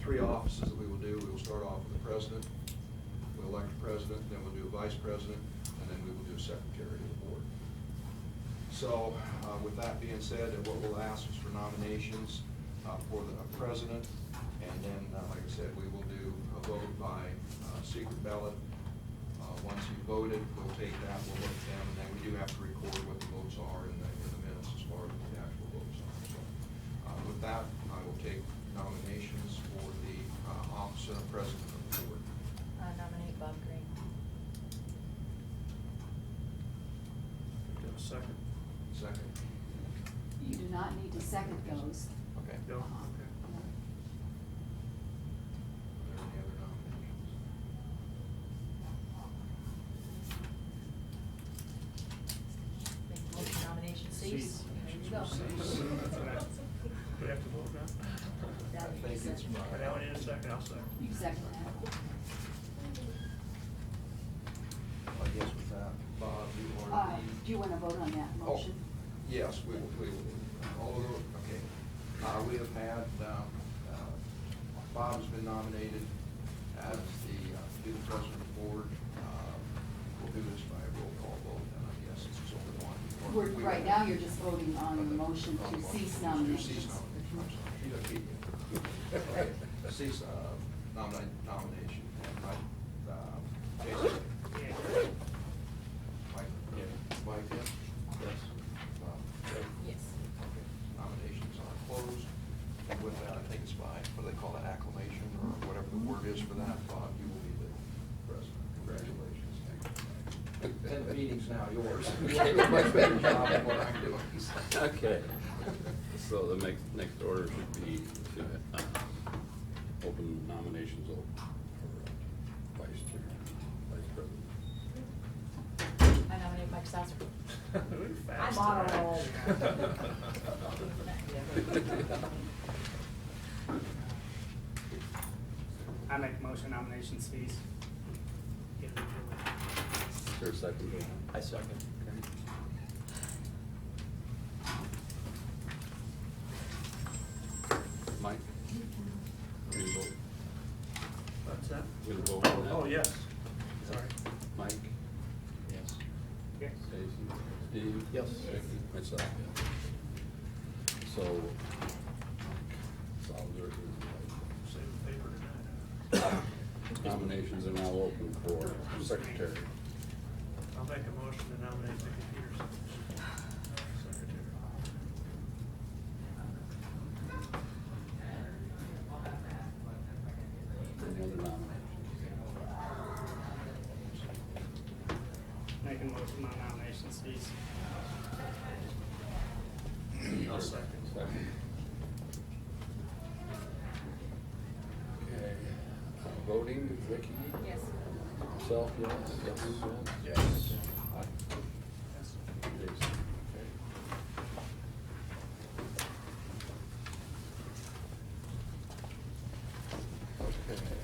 three offices that we will do. We will start off with the president, we'll elect a president, then we'll do a vice president, and then we will do a secretary of the board. So with that being said, what we'll ask is for nominations for the president, and then, like I said, we will do a vote by secret ballot. Once you voted, we'll take that, we'll look at them, and then we do have to record what the votes are in the minutes as far as what the actual votes are. So with that, I will take nominations for the office of president of the board. Nominate Bob Green. Second. Second. You do not need to second those. Okay. No. Are there any other nominations? Make the motion nomination cease. There you go. Cease. Do we have to vote now? I think it's Right now, we need a second, I'll second. You second that. I guess with that, Bob, you are the. Do you want to vote on that motion? Yes, we will. All of those, okay. We have had, Bob has been nominated as to be the president of the board. We'll do this by a roll call vote, and I guess it's just only one. Right now, you're just voting on the motion to cease nominations. Cease nomination. You don't keep it. Okay. Cease nomination. And Mike, Jason? Mike? Yeah. Mike, yes? Yes. Yes. Okay. Nominations are closed. And with that, I think it's by, what do they call that, acclamation, or whatever the word is for that, Bob, you will be the president. Congratulations. And the meeting's now yours. You did a much better job than what I'm doing. Okay, so the next order should be to open nominations for vice chair, vice president. I nominate Mike Sasser. I'm on a roll. I make a motion nomination cease. Is there a second? I second. Okay. Mike? Will you vote? What's that? Will you vote on that? Oh, yes. Sorry. Mike? Yes. Yes. Stacy? Steve? Yes. Vicky? Myself, yes. So, it's all yours. Save the paper tonight. Nominations are now open for secretary. I'll make a motion to nominate Vicki Peterson. Secretary. Any other nominations? Make a motion on nomination cease. I'll second. Second. Okay, voting, Vicky? Yes. Myself, yes. Yes. Jason, okay. Okay.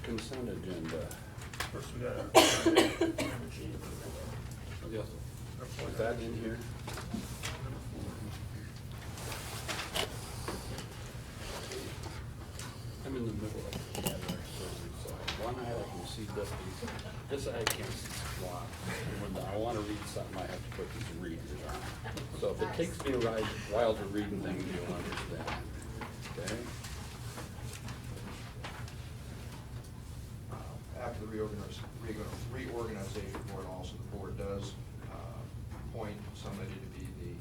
Consent agenda. First, we got. Yes. Is that in here? I'm in the middle of cataract surgery, so one eye I can see this eye can't see squat. And when I want to read something, I have to put these readers on. So if it takes me a while to read things, you'll understand. Okay? After the reorganization board, also the board does appoint somebody to be the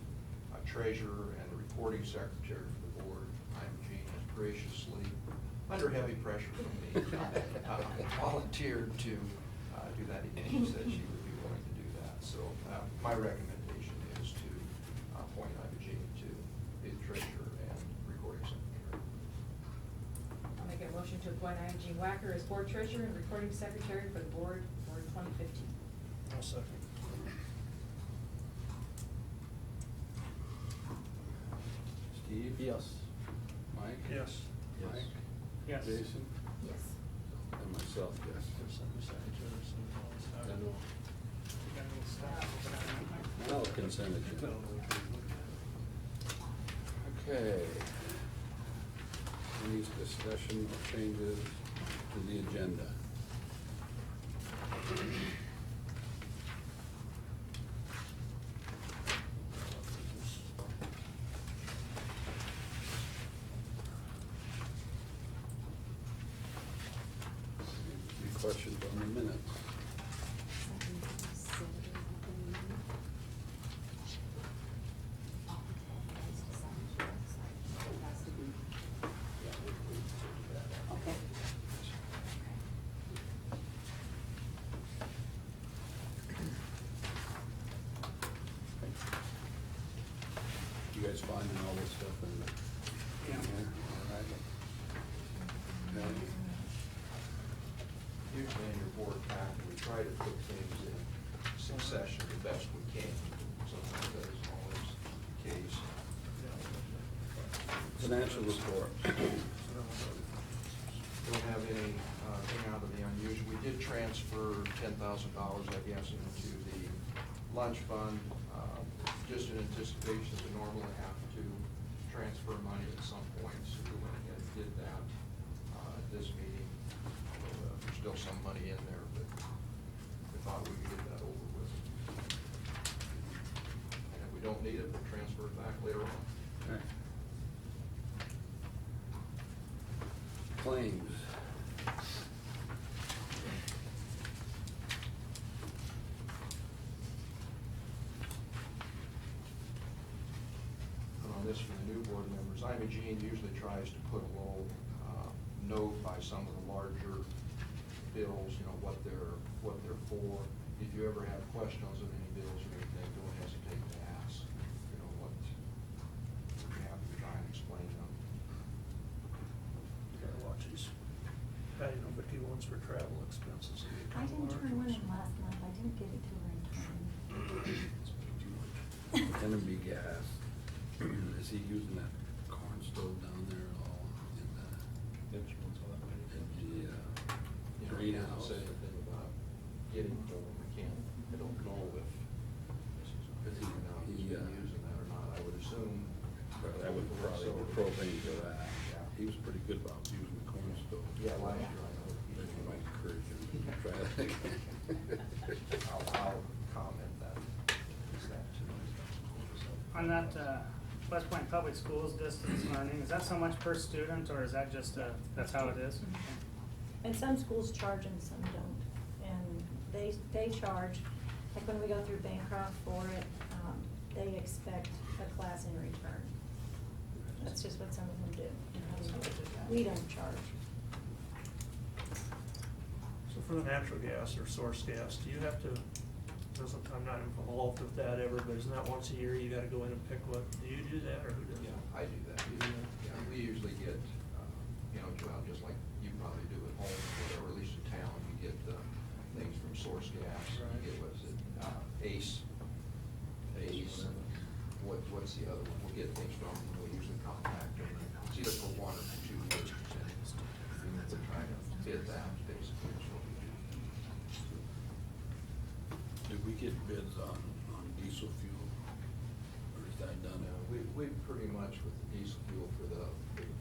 treasurer and the recording secretary for the board. Jean has graciously, under heavy pressure from me, volunteered to do that. She said she would be willing to do that. So my recommendation is to appoint Jean to be the treasurer and recording secretary. I'll make a motion to appoint Jean Wacker as board treasurer and recording secretary for the board for 2015. I'll second. Steve? Yes. Mike? Yes. Mike? Yes. Jason? Yes. And myself, yes. Now, consent agenda. Okay. Any discussion or changes to the agenda? Any questions on the minutes? Okay. You guys finding all this stuff in the? Yeah. All right. Okay. Usually in your board packet, we try to put things in succession the best we can. Sometimes that isn't always the case. Financial report. Don't have any thing out of the unusual. We did transfer $10,000, I guess, into the lunch fund, just in anticipation that we normally have to transfer money at some point. So we went ahead and did that at this meeting. There's still some money in there, but we thought we could get that over with. And if we don't need it, we'll transfer it back later on. Okay. Claims. On this for the new board members, Imogene usually tries to put a little note by some of the larger bills, you know, what they're for. If you ever have questions on any bills or anything, don't hesitate to ask, you know, what we have to try and explain them. Gotta watch these. Patty, no, but he wants for travel expenses. I didn't turn one in last month, I didn't get it to her in time. Enemy gas. Is he using that corn stove down there at all in the You know, he greenhouse? hasn't said anything about getting for them. I don't know if he's using that or not. I would assume. That would probably be propane for that. He was pretty good about using the corn stove. Yeah, last year I know. Maybe you might encourage him to try that again. I'll comment that. Is that too much? On that, West Point Public Schools distance learning, is that so much per student, or is that just, that's how it is? And some schools charge and some don't. And they charge, like when we go through Bancroft for it, they expect a class in return. That's just what some of them do. We don't charge. So for the natural gas or source gas, do you have to, I'm not involved with that ever, but isn't that once a year you gotta go in and pick what, do you do that or who does Yeah, it? I do that. Yeah, we usually get, you know, well, just like you probably do at home, or at least in town, you get things from Source Gas. You Right. get, what is it, Ace, and what's the other one? We'll get things from, we'll usually contact them. It's either for 1 or for 2 years. We're trying to bid that, basically, is what we do. Did we get bids on diesel fuel? Or is that done? We pretty much, with the diesel fuel for the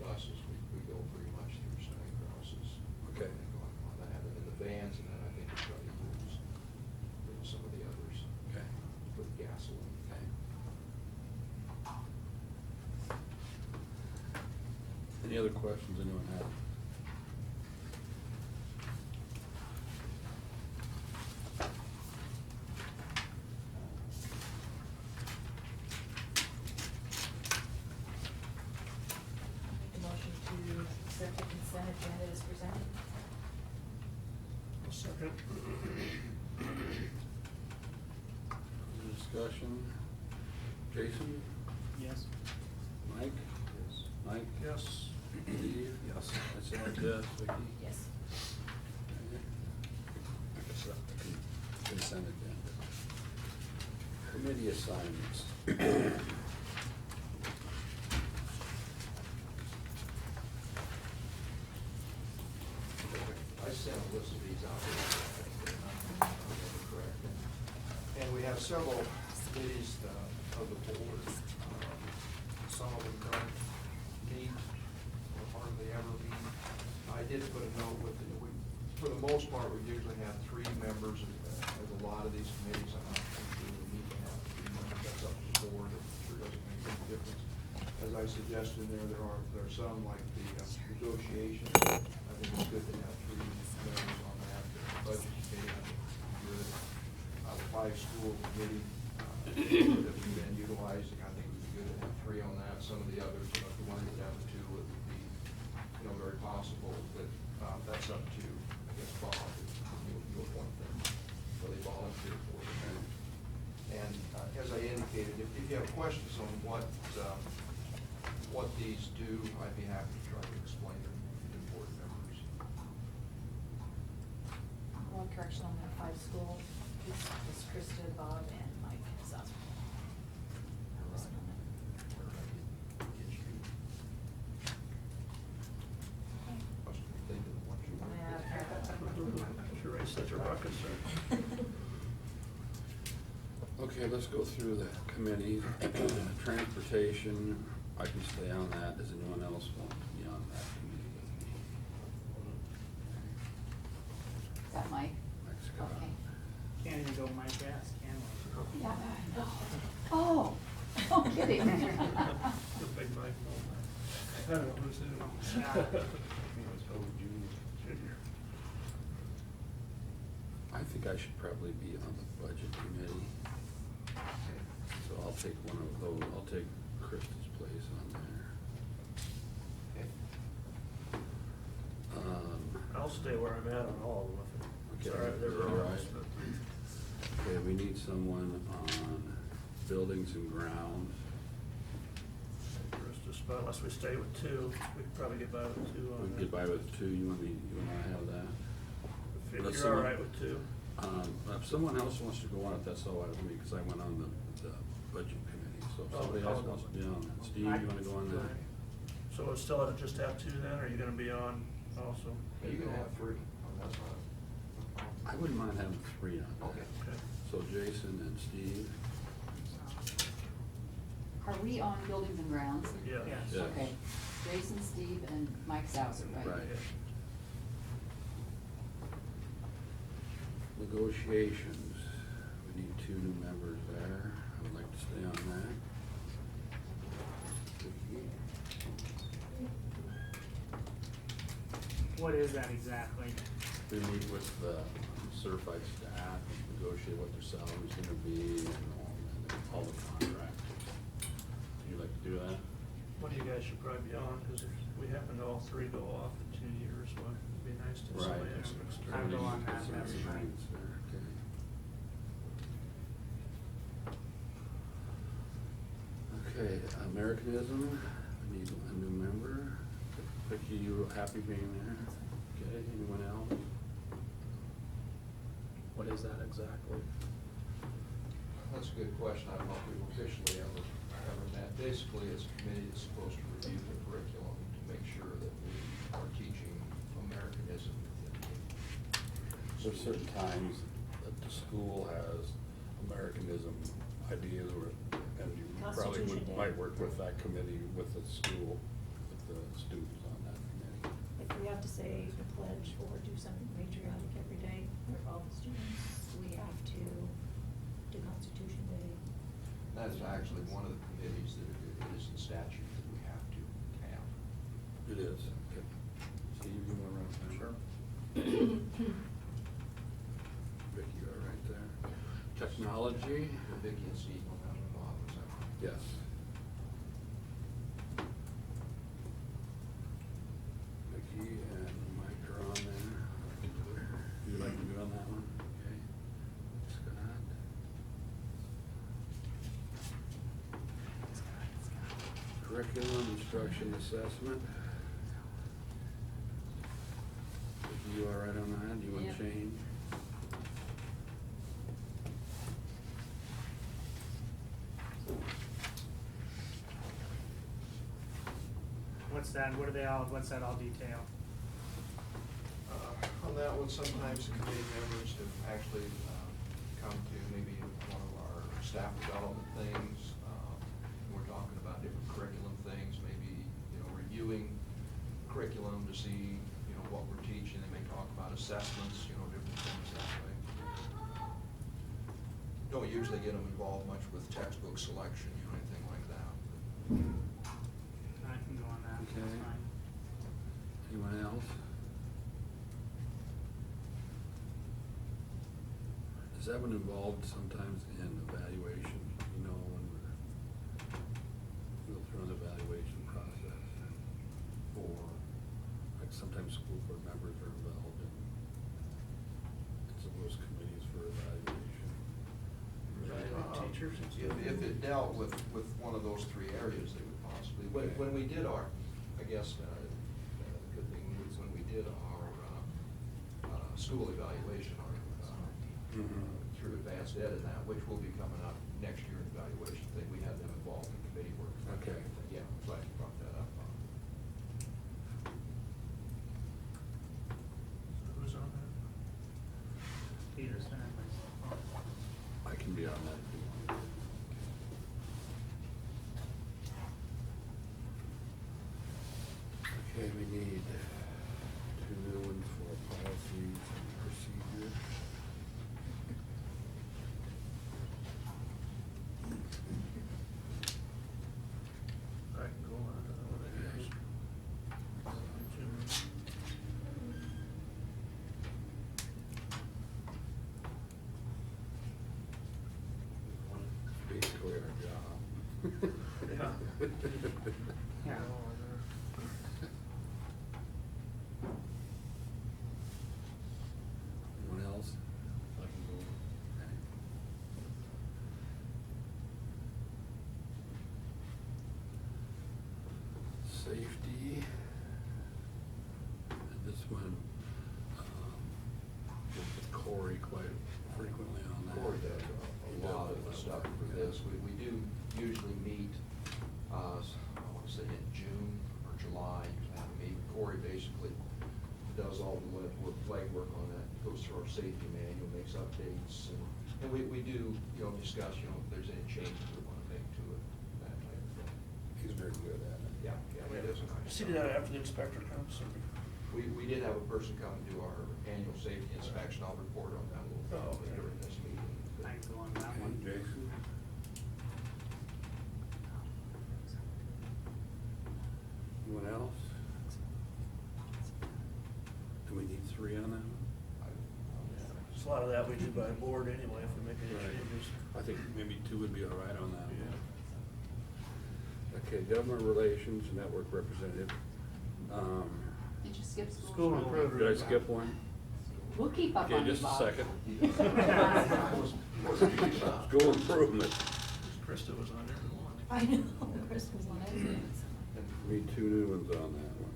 buses, we go pretty much through Sunny Crosses. Okay. Going on that, and then the vans, and then I think we try to use some of the others Okay. with gasoline. Okay. Any other questions anyone have? Make a motion to accept the consent agenda as presented. I'll second. Discussion? Jason? Yes. Mike? Mike? Yes. Steve? Yes. Myself, yes. Vicki? Yes. Consent agenda. Committee assignments. I sent a list of these out. Correct. And we have several committees of the board. some of them don't meet or hardly ever meet. I did put a note with it, for the most part, we usually have 3 members, as a lot of these committees, I'm not sure we need to have 3 members, that's up to the board, it sure doesn't make any difference. As I suggested there are some like the negotiation, I think it's good to have 3 members on that. The budget committee, I think is good. The 5-school committee, that we've been utilizing, I think it would be good to have 3 on that. Some of the others, if we want to go down to 2, it would be, very possible, but that's up to, I guess, Bob, you appoint them, so they volunteer for it. And as I indicated, if you have questions on what these do, I'd be happy to try to explain them to board members. One correction on that 5-school, it's Krista, Bob, and Mike. So. Must be thinking of what you want. Should raise such a ruckus, sir. Okay, let's go through the committee. Transportation, I can stay on that. Does anyone else want to be on that committee with me? Is that Mike? Mike Scott. Okay. Can't even go Mike ass, can we? Yeah. Oh, no kidding. The big Mike moment. I don't know who's who. Yeah. Junior. I think I should probably be on the budget committee. So I'll take one of those, I'll take Krista's place on there. I'll stay where I'm at on all of them. It's Okay, all right, they're all wrong. right. Okay, we need someone on buildings and grounds. Just about, unless we stay with 2, we could probably get by with 2 on We that. can get by with 2, you and I have that. If Let's you're all see. right with 2. If someone else wants to go on it, that's all right with me, because I went on the budget committee, so if Oh, somebody else wants to be on it. Steve, you wanna go on that? So we'll still just have 2 then, or are you gonna be on also? You can have 3. That's not. I wouldn't mind having 3 on that. Okay. Okay. So Jason and Steve. Are we on buildings and grounds? Yeah. Yes. Yes. Okay. Jason, Steve, and Mike Sauer, right? Right. Negotiations, we need 2 new members there. I would like to stay on that. What is that exactly? We meet with certified staff and negotiate what their salary's gonna be and all the contracts. You like to do that? One of you guys should probably be on, because if we happen to all 3 go off in 2 years, well, it'd be nice to have somebody have some I'll experience. go on that, Some that's fine. experience there, okay. Okay, Americanism, we need a new member. Vicki, you happy being there? Okay, anyone else? What is that exactly? That's a good question. I don't know if we've officially ever met. Basically, it's a committee that's supposed to review the curriculum to make sure that we are teaching Americanism within the There's certain times that the school has Americanism ideas, and you probably Constitution Day. might work with that committee, with the school, with the students on that committee. If we have to say the pledge or do something patriotic every day for all the students, we have to do Constitution Day. That is actually one of the committees that it is in statute that we have to have. It is. Okay. Steve, you want to run that? Sure. Vicki, you are right there. Technology? Vicki and Steve on that one, Bob, is that right? Yes. Vicki and Mike are on there. You'd like to be on that one? Okay. Scott? Curriculum, instruction, assessment. Vicki, you all right on that? Do you want Yep. to change? What's that, what are they all, what's that all detail? On that one, sometimes the committee members have actually come to maybe one of our staff development things. We're talking about different curriculum assessments, you know, different things that way. Don't usually get them involved much with textbook selection, you know, anything like that. I can go on that, that's Okay. fine. Anyone else? Is that one involved sometimes in evaluation, you know, when we'll go through an evaluation process? Or, like, sometimes school board members are involved in some of those committees for evaluation. Teachers and stuff. If it dealt with one of those three areas, they would possibly, when we did our, I guess, the good thing was when we did our school evaluation, our, through advanced ed and that, which will be coming up next year in evaluation thing, we had them involved in committee work. Okay. Yeah, glad you brought that up. Who's on that? Peterson and myself. I can be on that if you want. Okay, we need 2 new ones for policies and procedures. I can go on to that, I guess. Basically our job. Yeah. Yeah. Anyone else? I can go. Okay. Safety. And this one, work with Corey quite frequently on that. Corey does a lot of the stuff for this. We do usually meet, I want to say in June or July, usually have a meeting. Corey basically does all the legwork on that, goes through our safety manual, makes updates, and we do, you know, discuss, you know, if there's any changes we want to make to it, that type of thing. He's very good at it. Yeah, he does a nice See job. that after the inspector comes, or? We did have a person come and do our annual safety inspection. I'll report on that a little Oh, bit okay. during this meeting. I can go on that Okay, one. Jason? Anyone else? Do we need 3 on that one? Just a lot of that we do by board anyway, if we make any Right. changes. I think maybe 2 would be all right on that one. Okay, government relations, network representative. Did you skip school? School improvement. Did I skip one? We'll keep up Okay, on you, just a Bob. second. School School improvement. Krista was on there. I know, Chris was on it. Need 2 new ones on that one.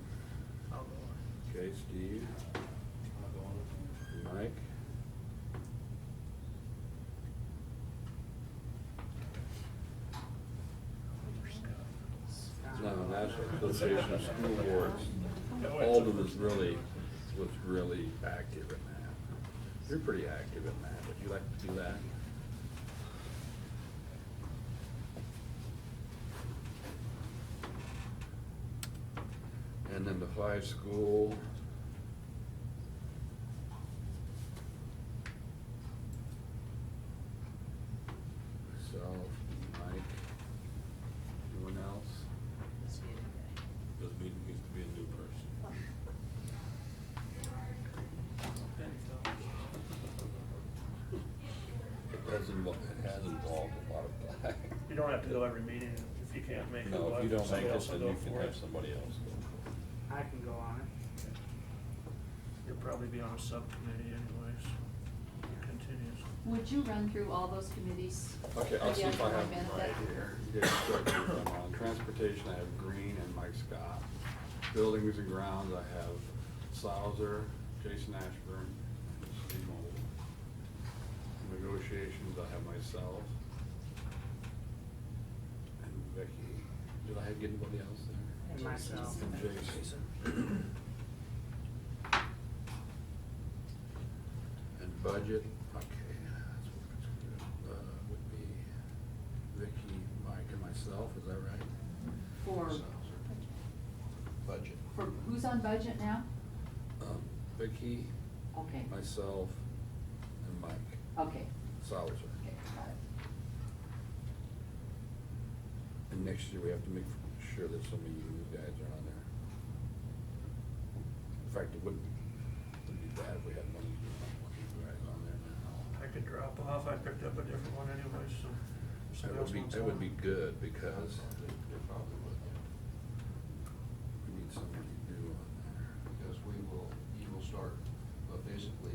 I'll go on. Okay, Steve. Mike. No, National Association of School Boards. Alden was really active in that. You're pretty active in that. Would you like to do that? And then the 5 school. Myself, Mike. Anyone else? This meeting needs to be a new person. It has involved a lot of time. You don't have to go every meeting if you can't make it. No, let if you don't make somebody it, else then go you can for have it. somebody else go. I can go on it. You'll probably be on a subcommittee anyways. Continues. Would you run through all those committees? Okay, I'll see if I again have for my them benefit? right here. Here's what I'm on. Transportation, I have Green and Mike Scott. Buildings and grounds, I have Sauer, Jason Ashburn, and Steve Mold. Negotiations, I have myself. And Becky. Did I get anybody else there? And myself. And Jason. And budget, okay, that's what it's good. Would be Vicky, Mike, and myself, is that right? For, Budget. for, who's on budget now? Vicky, Okay, myself, and Mike okay, Salzer. okay, got it. And next year, we have to make sure that some of you guys are on there. In fact, it wouldn't be bad if we had one of you guys on there now. I could drop off, I picked up a different one anyway, so. if somebody else wants That would one. be good, because They probably would, yeah. we need somebody new on there. Because you will start, basically,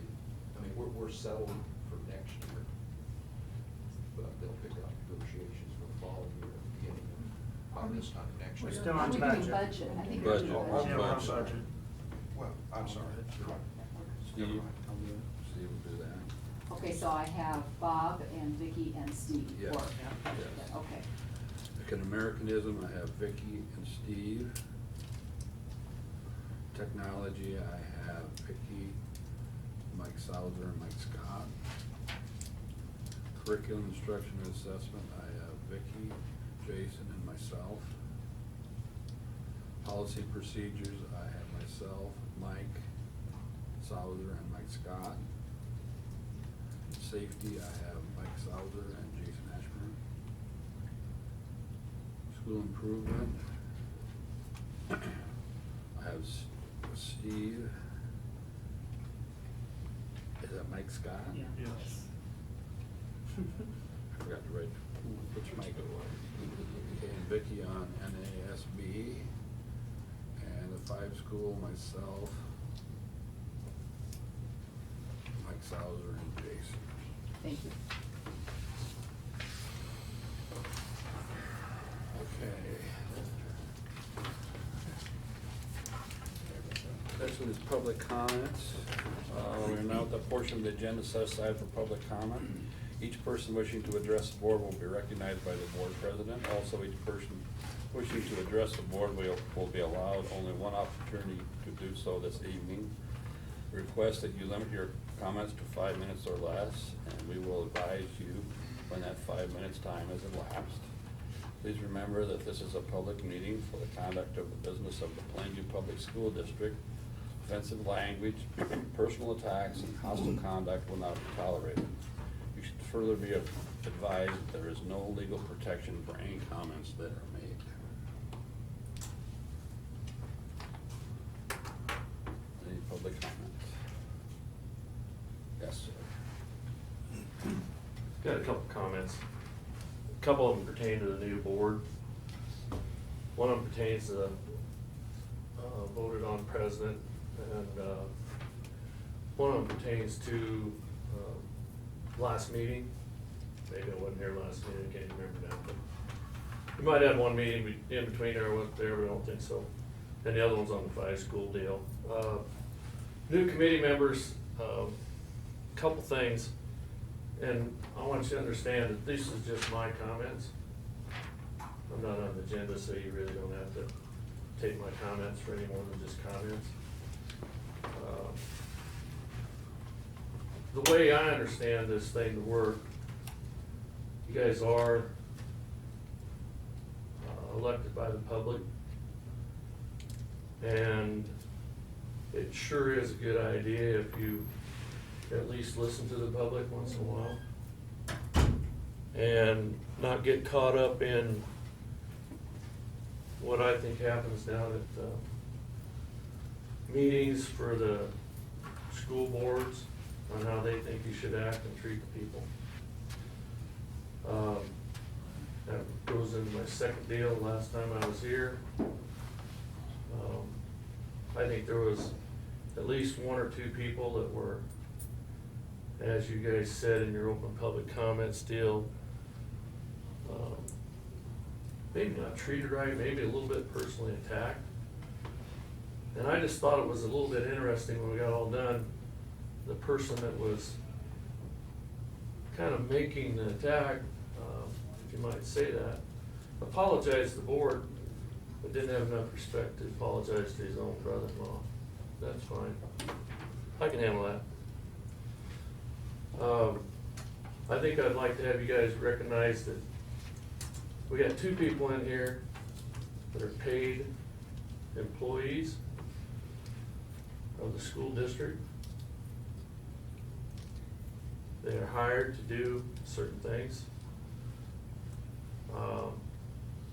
I mean, we're settled for next year. But they'll pick up negotiations for the following year, beginning of this time next year. We're still Are on we doing budget. budget? I think we're doing Budget. budget. Yeah, we're on Budget. budget. Well, I'm sorry. Steve, Steve will do that. Okay, so I have Bob and Vicky and Steve. Yes. Or- Yes. Okay, Like Americanism, I have Vicky and Steve. Technology, I have Vicky, Mike Salzer, and Mike Scott. Curriculum instruction and assessment, I have Vicky, Jason, and myself. Policy procedures, I have myself, Mike Salzer, and Mike Scott. Safety, I have Mike Salzer and Jason Ashburn. School improvement, I have Steve. Is that Mike Scott? Yeah. Yes. I forgot to write, which Mike it was. And Vicky on NASB. And the 5 school, myself, Mike Salzer, and Jason. thank you. Okay. Next one is public comments. We're now at the portion of the agenda set aside for public comment. Each person wishing to address the board will be recognized by the board president. Also, each person wishing to address the board will be allowed only one opportunity to do so this evening. Request that you limit your comments to 5 minutes or less, and we will advise you when that 5 minutes time has elapsed. Please remember that this is a public meeting for the conduct of the business of the Plainview Public School District. Offensive language, personal attacks, and hostile conduct will not be tolerated. You should further be advised that there is no legal protection for any comments that are made. Any public comments? Yes, sir. Got a couple comments. A couple of them pertain to the new board. One of them pertains to the voted on president, and one of them pertains to last meeting. Maybe I wasn't here last meeting, I can't remember now, but we might have one meeting in between there, I wasn't there, but I don't think so. And the other one's on the 5 school deal. New committee members, couple things. And I want you to understand that this is just my comments. I'm not on the agenda, so you really don't have to take my comments for any more than just comments. The way I understand this thing to work, you guys are elected by the public. And it sure is a good idea if you at least listen to the public once in a while and not get caught up in what I think happens down at meetings for the school boards on how they think you should act and treat the people. That goes into my second deal last time I was here. I think there was at least 1 or 2 people that were, as you guys said in your open public comments deal, maybe not treated right, maybe a little bit personally attacked. And I just thought it was a little bit interesting when we got all done, the person that was kind of making the attack, if you might say that, apologized to the board, but didn't have enough respect to apologize to his own brother-in-law. That's fine. I can handle that. I think I'd like to have you guys recognize that we got 2 people in here that are paid employees of the school district. They are hired to do certain things.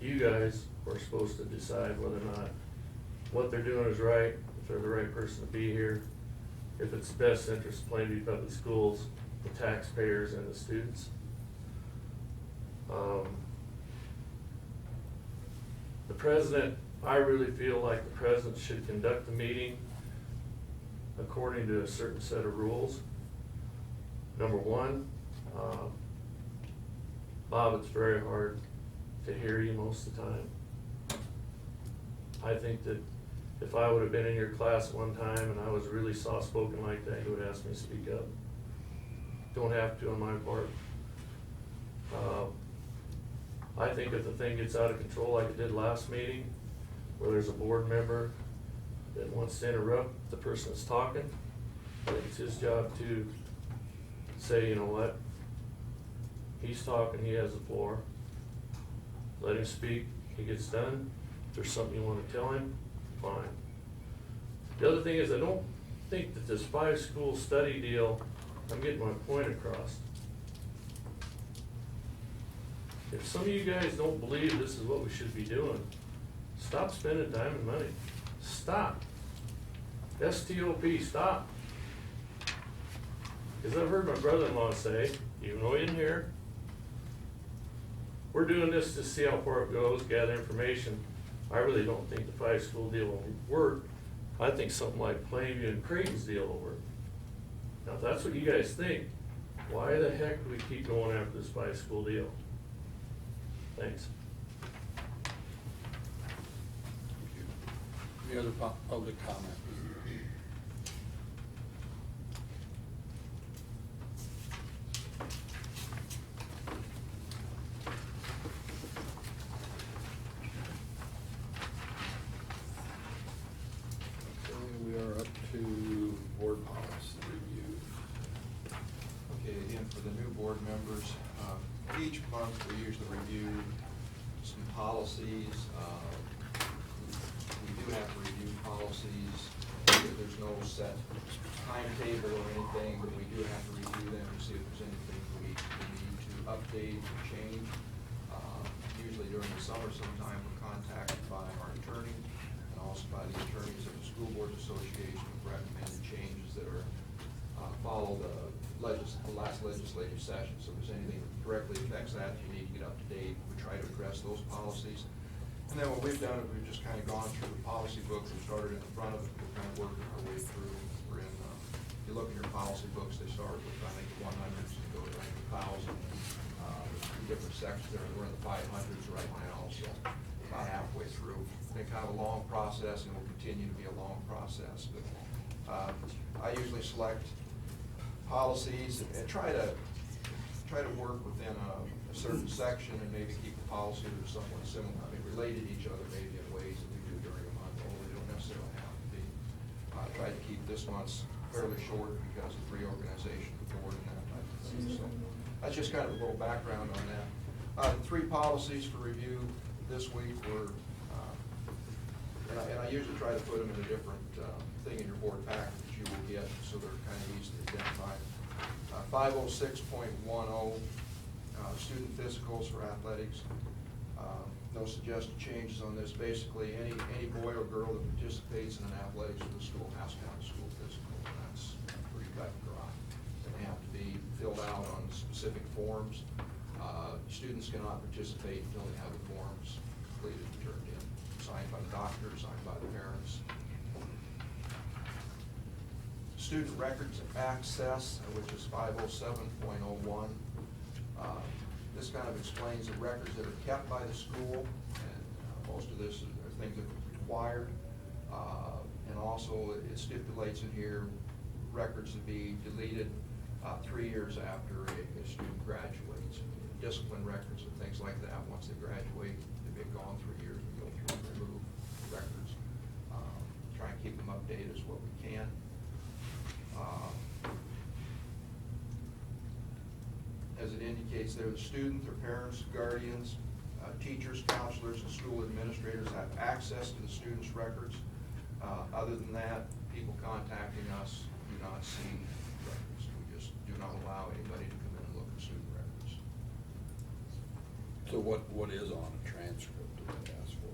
You guys are supposed to decide whether or not what they're doing is right, if they're the right person to be here, if it's the best interest of Plainview Public Schools, the taxpayers and the students. The president, I really feel like the president should conduct the meeting according to a certain set of rules. Number one, Bob, it's very hard to hear you most of the time. I think that if I would have been in your class one time and I was really soft-spoken like that, you would ask me to speak up. Don't have to on my part. I think if the thing gets out of control like it did last meeting, where there's a board member that wants to interrupt the person that's talking, I think it's his job to say, you know what? He's talking, he has the floor. Let him speak, he gets done. If there's something you want to tell him, fine. The other thing is, I don't think that this 5-school study deal, I'm getting my point across. If some of you guys don't believe this is what we should be doing, stop spending time and money. Stop. S-T-O-P, stop. Because I've heard my brother-in-law say, even though he didn't hear, we're doing this to see how far it goes, gather information. I really don't think the 5-school deal will work. I think something like Plainview and Creighton's deal will work. Now, if that's what you guys think, why the heck do we keep going after this 5-school deal? Thanks. Any other public comment? Okay, we are up to board policy review. Okay, again, for the new board members, each month we usually review some policies. We do have to review policies. There's no set timetable or anything, but we do have to review them to see if there's anything we need to update or change. Usually during the summer sometime, we're contacted by our attorney and also by the attorneys of the School Boards Association with recommended changes that are follow the last legislative session. So if there's anything that directly affects that, you need to get up to date. We try to address those policies. And then what we've done is we've just kind of gone through the policy books. We started in the front of it. We're kind of working our way through. We're in, if you look at your policy books, they start with, I think, 100s and go to like 1,000. Different sections there. We're in the 500s right now, so about halfway through. It's been kind of a long process and will continue to be a long process. But I usually select policies and try to work within a certain section and maybe keep the policy that are somewhat similar. I mean, related to each other maybe in ways that we do during a month, although they don't necessarily have to be. I tried to keep this month's fairly short because of reorganization of the board and that type of thing. So that's just kind of a little background on that. The 3 policies for review this week were, and I usually try to put them in a different thing in your board packet that you will get, so they're kind of easy to identify. 506.10, student physicals for athletics. No suggested changes on this. Basically, any boy or girl that participates in an athletics in the school has to have a school physical, and that's pretty cut and dry. They have to be filled out on specific forms. Students cannot participate until they have the forms completed and turned in, signed by the doctor, signed by the parents. Student records access, which is 507.01. This kind of explains the records that are kept by the school, and most of this are things that are required. And also it stipulates in here records to be deleted 3 years after a student graduates. Discipline records and things like that, once they graduate, they've been gone 3 years, we go through and remove records. Try and keep them updated as what we can. As it indicates there, the student, their parents, guardians, teachers, counselors, and school administrators have access to the students' records. Other than that, people contacting us do not see records. We just do not allow anybody to What is on a transcript that they ask for?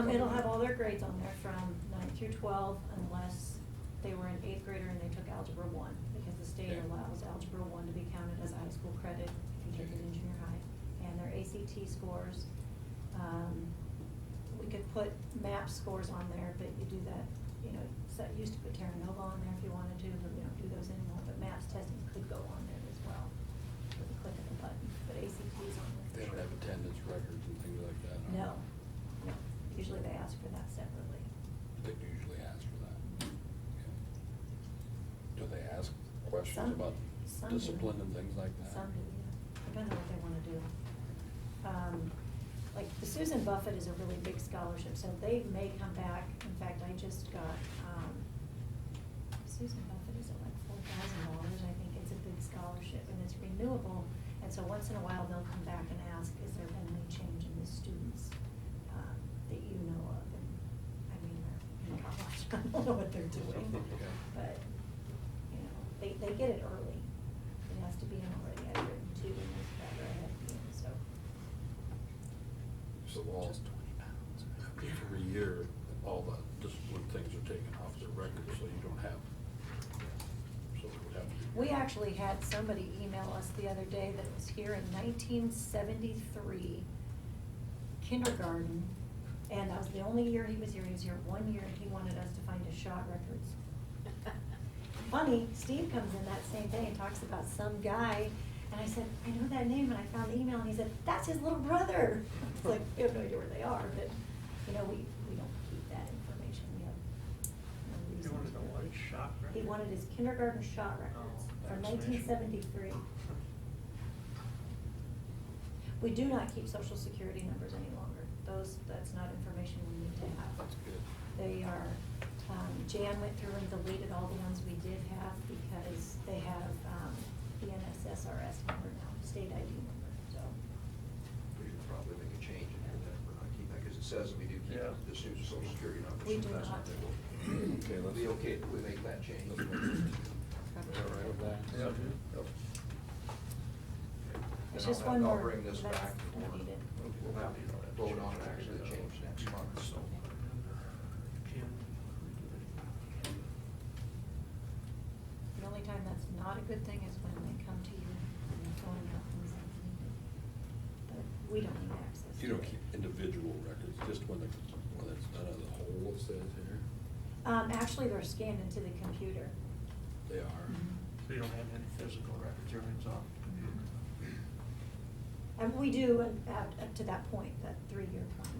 It'll have all their grades on there from 9 through 12 unless they were an 8th grader and they took Algebra 1, because the state Okay. allows Algebra 1 to be counted as a high school credit if you take it in junior high. And their ACT scores, we could put MAP scores on there, but you do that, you know, so you used to put Terra Nova on there if you wanted to, but we don't do those anymore. But MAPS testing could go on there as well with a click of a button, but ACT's on there. They don't have attendance records and things like that? No, no. Usually they ask for that separately. They usually ask for that. Okay. Do they ask Some- questions about some do. discipline and things like that? Some do, yeah. Depends on what they wanna do. Like the Susan Buffett is a really big scholarship, so they may come back. In fact, I just got, Susan Buffett is at like $4,000. I think it's a big scholarship and it's renewable. And so once in a while, they'll come back and ask, is there been any change in the students, that you know of? And I mean, they're in college, I don't know what they're doing, Okay. but, you know, they get it early. It has to be in already. I've written 2 and it's better ahead of me, so. So all, every year, all the discipline things are taken off their record, so you don't have, so it would have to be. We actually had somebody email us the other day that was here in 1973, kindergarten, and that was the only year he was here. He was here 1 year, and he wanted us to find his shot records. Funny, Steve comes in that same day and talks about some guy, and I said, I know that name, and I found the email, and he said, that's his little brother. It's like, we have no idea where they are, but, you know, we don't keep that information. We have no reason. You wanna know what his shot record? He wanted his kindergarten shot records Oh, from vaccination. 1973. We do not keep social security numbers any longer. That's not information we need to have. That's good. They are, Jan went through and deleted all the ones we did have because they have, the NSSRS number now, state ID number, so. We should probably make a change in here that we're not keeping that, because it says we do keep Yeah. the student social security numbers. We so do that's not. they will. Okay, It'll let's. be okay if we make that change. Let's make it. All right with that? Yep. Yep. It's And just I'll one have- more. I'll bring this That's back for, needed. we'll have to vote on it actually change next month, so. The only time that's not a good thing is when they come to you and they're throwing out things like needed. But we don't need access. You don't to it. keep individual records, just when it's done as a whole, it says here. Actually, they're scanned into the computer. They are. So you don't have any physical records, everything's on computer. And we do up to that point, that 3-year point,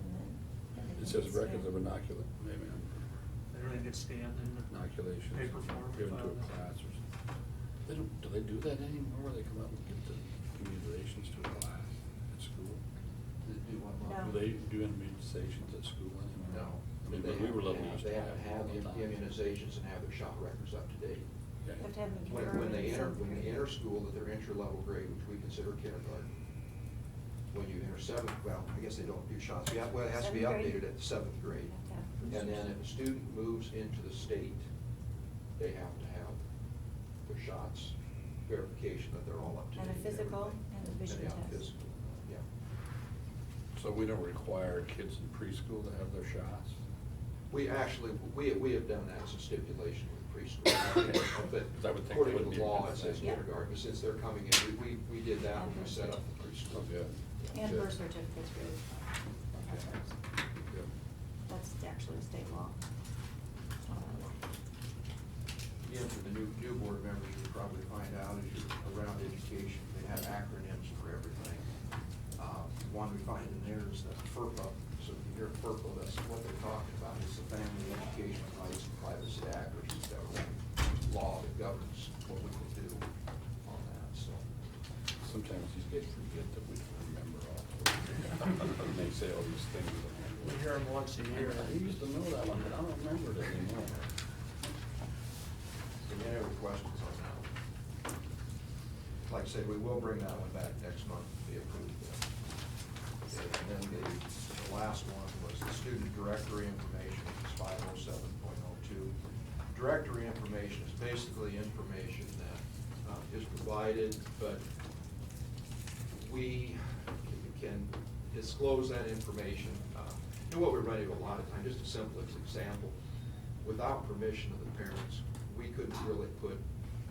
and then. It says everything's records of scanned. inoculation, Everything gets scanned in the inoculations. paper form. Given to a filed. class or something. They don't, do they do that anymore, where they come out and give the immunizations to a class at school? Do what, No. Do they do immunizations at school anymore? No. I mean, when we were little, we used They to have have. to have them all the time. immunizations and have their shot records up to date. Okay. You have to have them in When they kindergarten and enter, when they seventh enter grade. school at their entry-level grade, which we consider kindergarten, when you enter 7th, well, I guess they don't do shots, well, it has to be 7th grade. updated at 7th grade. You have to have And then if a student moves into the state, they have to have their shots, verification that they're all up to date. And a physical everything. and a vision yeah, test. physical, yeah. So we don't require kids in preschool to have their shots? We actually, we have done that as a stipulation with preschool. But Because I would think according it to would the be a law, good it says thing. Yeah. kindergarten, but since they're coming in, we did that when we set up the preschool. Oh, good. And Good. birth certificates for the. Good. That's actually a state law. It's not our law. Again, for the new board members, you'll probably find out as you're around education, they have acronyms for everything. One we find in there is the FERPA, so if you hear FERPA, that's what they're talking about, it's the Family Education Rights and Privacy Act, which is federal law that governs what we can do on that, so. Sometimes these guys forget that we don't remember all. And they say all these things. We hear them once a year. I used to know that one, but I don't remember it anymore. So any other questions on that one? Like I said, we will bring that one back next month to be approved. And then the last one was the student directory information, which is 507.02. Directory information is basically information that is provided, but we can disclose that information. And what we run into a lot of times, just a simple example, without permission of the parents, we couldn't really put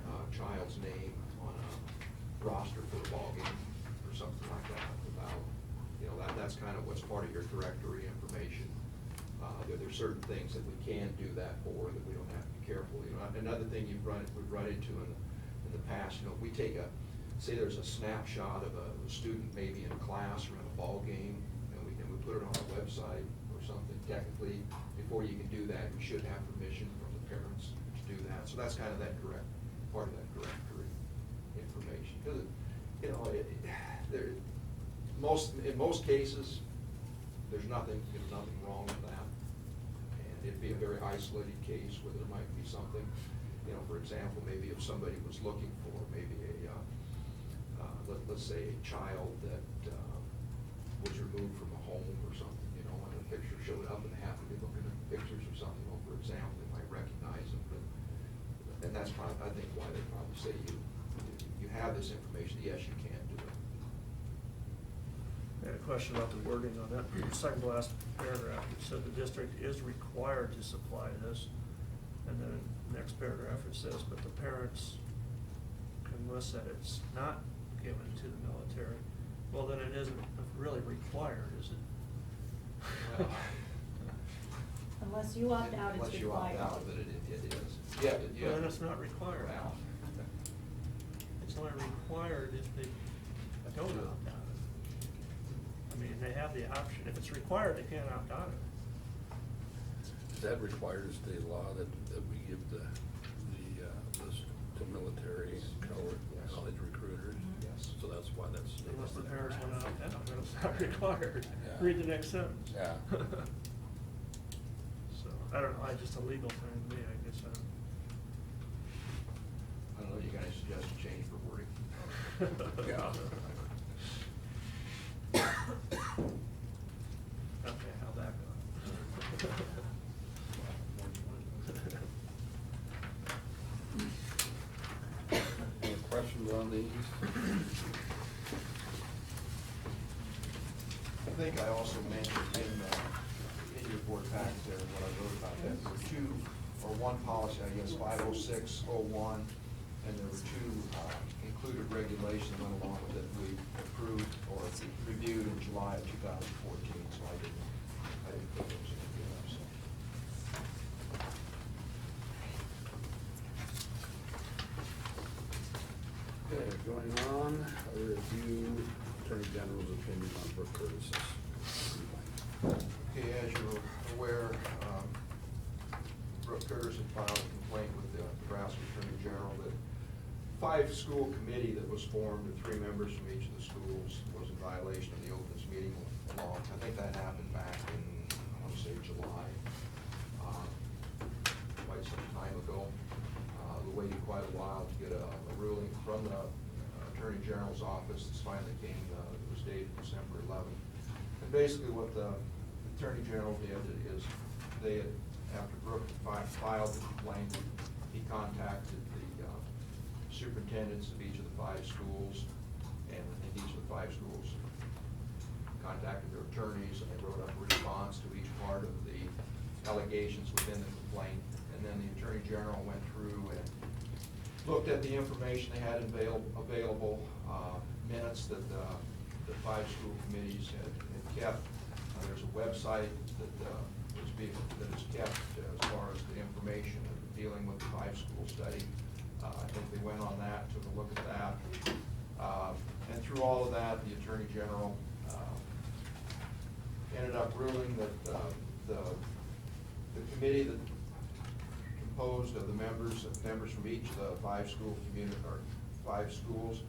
a child's name on a roster for the ball game or something like that without, that's kind of what's part of your directory information. There's certain things that we can do that for, that we don't have to be careful. Another thing we've run into in the past, we take say there's a snapshot of a student maybe in a class or in a ball game, and we put it on our website or something. Technically, before you can do that, you should have permission from the parents to do that. So that's kind of part of that directory information. Because in most cases, there's nothing wrong with that. And it'd be a very isolated case where there might be something, for example, maybe if somebody was looking for maybe let's say a child that was removed from a home or something, and a picture showed up and they happened to be looking at pictures or something, for example, they might recognize them. And that's probably, I think, why they probably say you have this information, yes, you can do it. I had a question about the wording on that second to last paragraph. It said the district is required to supply this. And then the next paragraph it says, but the parents can list that it's not given to the military. Well, then it isn't really required, is it? Well, Unless you opt out, it's Unless you opt required. out, but it is. Yeah, but Well, then it's not required. Well, It's only required if they don't opt out. I mean, they have the option. If it's required, they can't opt out of it. Is that required as state law that we give this to military college recruiters? Yes. So that's why that's. Unless the parents want to opt out, then it's not required. Yeah. Read the next sentence. Yeah. So, I don't know, just a legal thing to me, I guess. I don't know, you guys suggest a change for wording? Yeah. Okay, how'd that go? Any questions on these? I think I also mentioned in your board packet there, what I wrote about that, there were one policy, I guess, 50601, and there were two included regulations went along with it we approved or reviewed in July of 2014, so I didn't put those in there. So. Okay, going on, a review Attorney General's opinion on Brooke Curtis's. Okay, as you're aware, Brooke Curtis had filed a complaint with the Nebraska Attorney General that 5-school committee that was formed of 3 members from each of the schools was in violation of the Opens Meeting Law. I think that happened back in, I want to say, July, quite some time ago. We waited quite a while to get a ruling from the Attorney General's office. This finally came, it was dated December 11th. And basically what the Attorney General did is they had, after Brooke filed the complaint, he contacted the superintendents of each of the 5 schools, and I think each of the 5 schools contacted their attorneys, and they wrote up a response to each part of the allegations within the complaint. And then the Attorney General went through and looked at the information they had available, minutes that the 5 school committees had kept. There's a website that is kept as far as the information dealing with the 5-school study. I think they went on that, took a look at that. And through all of that, the Attorney General ended up ruling that the committee that composed of the members from each of the 5-school community, or 5 schools,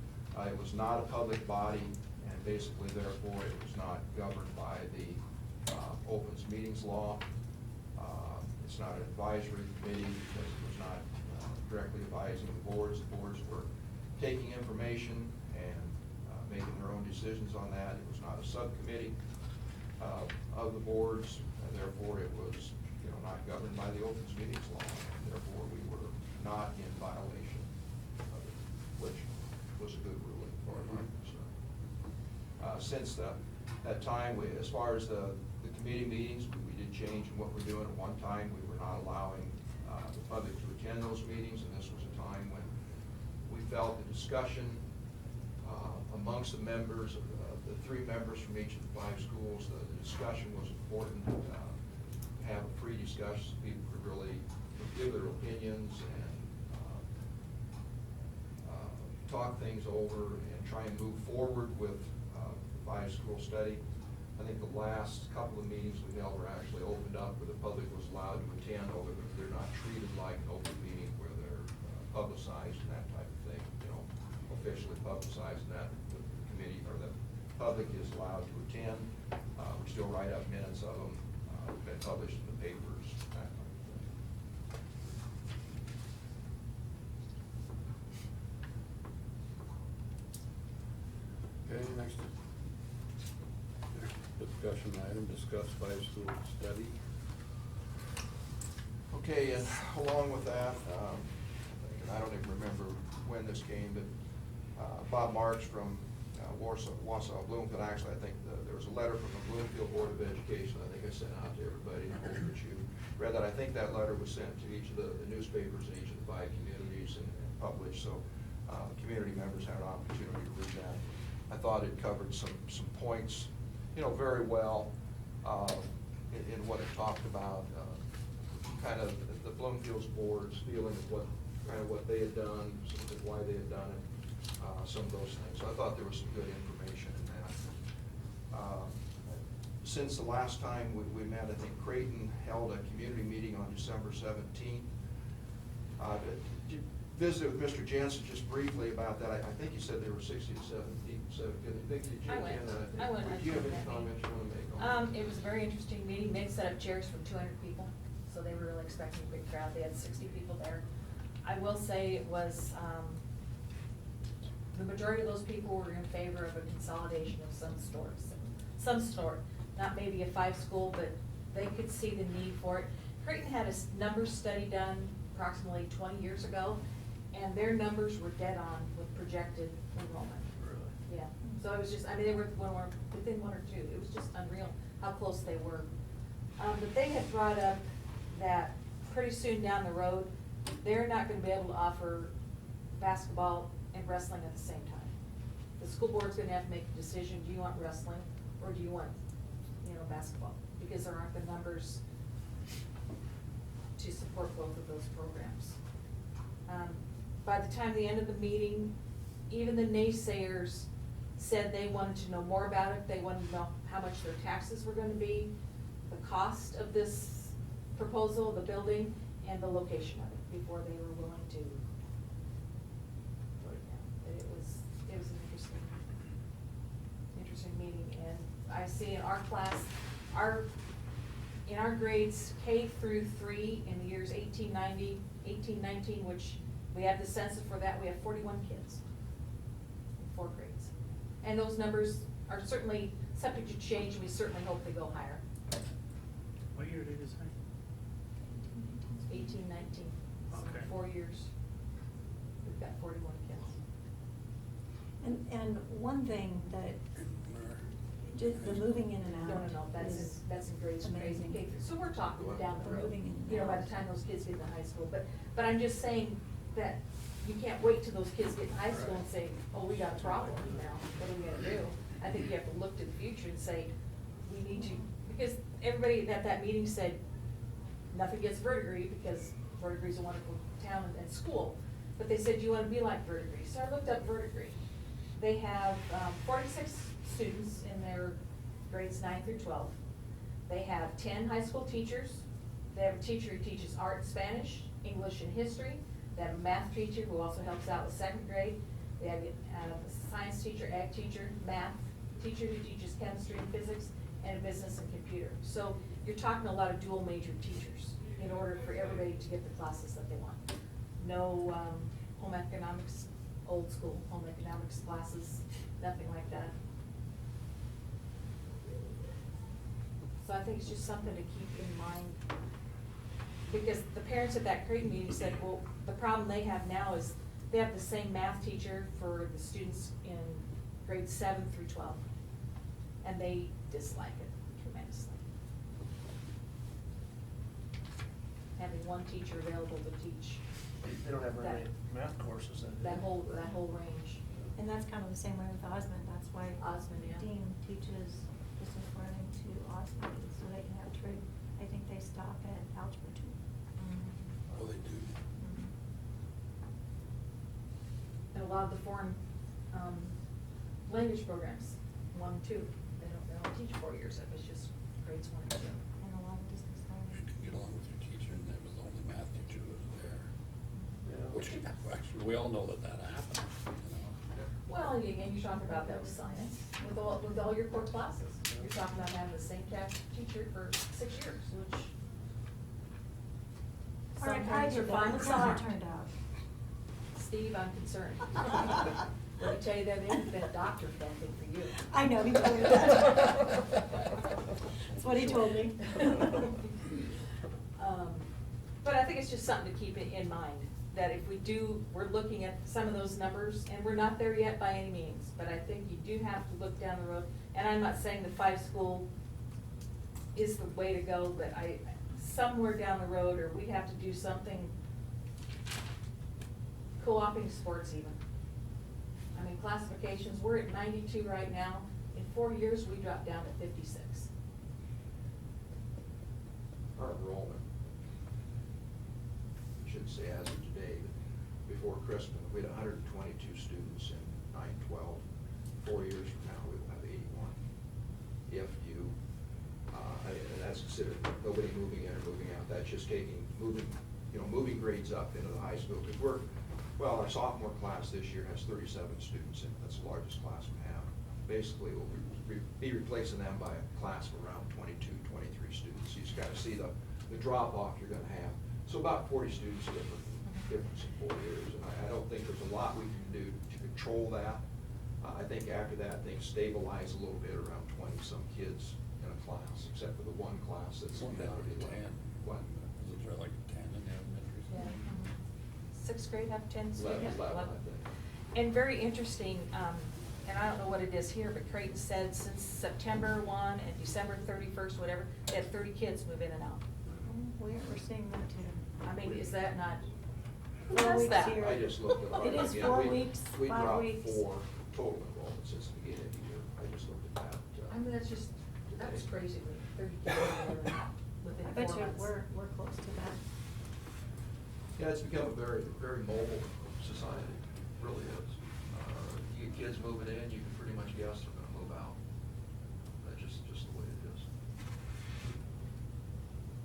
it was not a public body, and basically therefore it was not governed by the Opens Meetings Law. It's not an advisory committee because it was not directly advising the boards. The boards were taking information and making their own decisions on that. It was not a subcommittee of the boards, and therefore it was not governed by the Opens Meetings Law. And therefore we were not in violation of it, which was a good ruling as far as I'm concerned. since that time, as far as the committee meetings, we did change in what we're doing. At one time, we were not allowing the public to attend those meetings, and this was a time when we felt the discussion amongst the members, of the 3 members from each of the 5 schools, the discussion was important. Have a free discussion so people could really give their opinions and talk things over and try and move forward with the 5-school study. I think the last couple of meetings we held were actually opened up where the public was allowed to attend, although they're not treated like an open meeting where they're publicized and that type of thing, officially publicized, and that the committee or the public is allowed to attend. We still write up minutes of them, been published in the papers, that type of thing. Okay, next discussion item, discuss 5-school study. Okay, and along with that, and I don't even remember when this came, but Bob Marks from Wausau Bloomfield, actually, I think there was a letter from the Bloomfield Board of Education, I think I sent out to everybody, and I hope that you read that. I think that letter was sent to each of the newspapers in each of the 5 communities and published, so community members had an opportunity to read that. I thought it covered some points, very well in what it talked about, kind of the Bloomfield's board's feeling of what they had done, why they had done it, some of those things. So I thought there was some good information in that. Since the last time we met, I think Creighton held a community meeting on December 17th. Did you visit with Mr. Jensen just briefly about that? I think you said there were 60 to 70 people. So did you I went. attend that? I went. Do you have any comments you want to make on that? It was a very interesting meeting. They'd set up chairs for 200 people, so they were really expecting a big crowd. They had 60 people there. I will say it was, the majority of those people were in favor of a consolidation of some stores. Some store, not maybe a 5-school, but they could see the need for it. Creighton had a numbers study done approximately 20 years ago, and their numbers were dead on with projected enrollment. Really? Yeah, so it was just, they were within 1 or 2. It was just unreal how close they were. But they had brought up that pretty soon down the road, they're not gonna be able to offer basketball and wrestling at the same time. The school board's gonna have to make a decision, do you want wrestling or do you want, basketball? Because there aren't the numbers to support both of those programs. By the time the end of the meeting, even the naysayers said they wanted to know more about it. They wanted to know how much their taxes were gonna be, the cost of this proposal, the building, and the location of it before they were willing to vote it down. It was an interesting meeting, and I see in our class, in our grades K through 3 in the years 1890, 1819, which we have the census for that, we have 41 kids in 4 grades. And those numbers are certainly subject to change, and we certainly hope they go higher. What year did you say? 1819, so Okay. 4 years, we've got 41 kids. And one thing that, just the moving in and out. No, is that's in grades crazy. amazing. So we're talking down the road, Moving in and by out. the time those kids get to high school. But I'm just saying that you can't wait till those kids get to high school and say, oh, we got a problem now, what are we gonna do? I think you have to look to the future and say, we need to, because everybody at that meeting said, nothing against Verdigris, because Verdigris is a wonderful town and school. But they said, you wanna be like Verdigris. So I looked up Verdigris. They have 46 students in their grades 9 through 12. They have 10 high school teachers. They have a teacher who teaches art, Spanish, English, and history. They have a math teacher who also helps out with 2nd grade. They have a science teacher, ag teacher, math teacher who teaches chemistry and physics, and a business and computer. So you're talking a lot of dual major teachers in order for everybody to get the classes that they want. No home economics, old school home economics classes, nothing like that. So I think it's just something to keep in mind. Because the parents at that Creighton meeting said, well, the problem they have now is they have the same math teacher for the students in grades 7 through 12. and they dislike it tremendously. Having one teacher available to teach They don't have very many That- math courses then. do that they? whole range. And that's kind of the same way with Osmond, that's why Osmond, yeah. Dean teaches distance learning to Osmond, so they can have trig. I think they stop at algebra 2. Oh, they do. And a lot of the foreign, language programs, 1, 2, they don't teach 4 years, it was just grades 1 and 2. And a lot of distance You learning. could get along with your teacher and that was the only math teacher who was there. Yeah. Which, actually, we all know that happens, you know. Well, again, you're talking about that with science, with all your core classes. You're talking about having the same teacher for 6 years, which All right, some I parents are did fine, that, look some how it aren't. turned out. Steve, I'm concerned. Let me tell you that ain't been a doctor thinking for you. I know, he told me that. That's what he told me. But I think it's just something to keep it in mind, that if we're looking at some of those numbers, and we're not there yet by any means, but I think you do have to look down the road. And I'm not saying the 5-school is the way to go, but somewhere down the road, or we have to do something, co-oping sports even. I mean, classifications, we're at 92 right now. In 4 years, we dropped down to 56. Our enrollment, I shouldn't say as of today, but before Christmas, we had 122 students in 9-12. 4 years from now, we will have 81. If you, and that's considered nobody moving in or moving out, that's just moving grades up into the high school. Because our sophomore class this year has 37 students in it. That's the largest class we have. Basically, we'll be replacing them by a class of around 22, 23 students. You just gotta see the drop off you're gonna have. So about 40 students difference in 4 years. And I don't think there's a lot we can do to control that. I think after that, things stabilize a little bit around 20-some kids in a class, except for the one class that's One down down to to 10. What? Is there like 10 in the elementary Yeah. school? 6th grade have 10 students? 11, I think. And very interesting, and I don't know what it is here, but Creighton said since September 1 and December 31st, whatever, they had 30 kids move in and out. We're seeing that too. I mean, is that not, who 4 does weeks that? here. I just looked at ours. It is Again, 4 we- weeks, We 5 dropped weeks. 4 total enrollment since the beginning of the year. I just looked at that. I mean, that's crazy, with 30 kids moving in and out within I 4 bet you months. we're close to that. Yeah, it's become a very, very mobile society, it really is. You get kids moving in, you can pretty much guess they're gonna move out. That's just the way it is.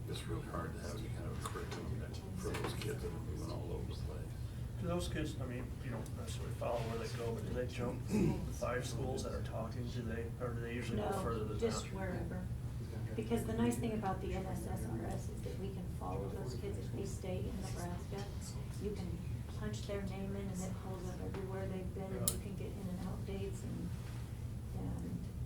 It's really hard to have any kind of a curriculum for those kids that are moving all over the place. Do those kids, I mean, you don't necessarily follow where they go, but do they jump the 5 schools that are talking, or do they usually go further than No, that? just wherever. Because the nice thing about the NSSRS is that we can follow those kids if they stay in Nebraska. You can punch their name in and it pulls up everywhere they've been, and you can get in and out dates, and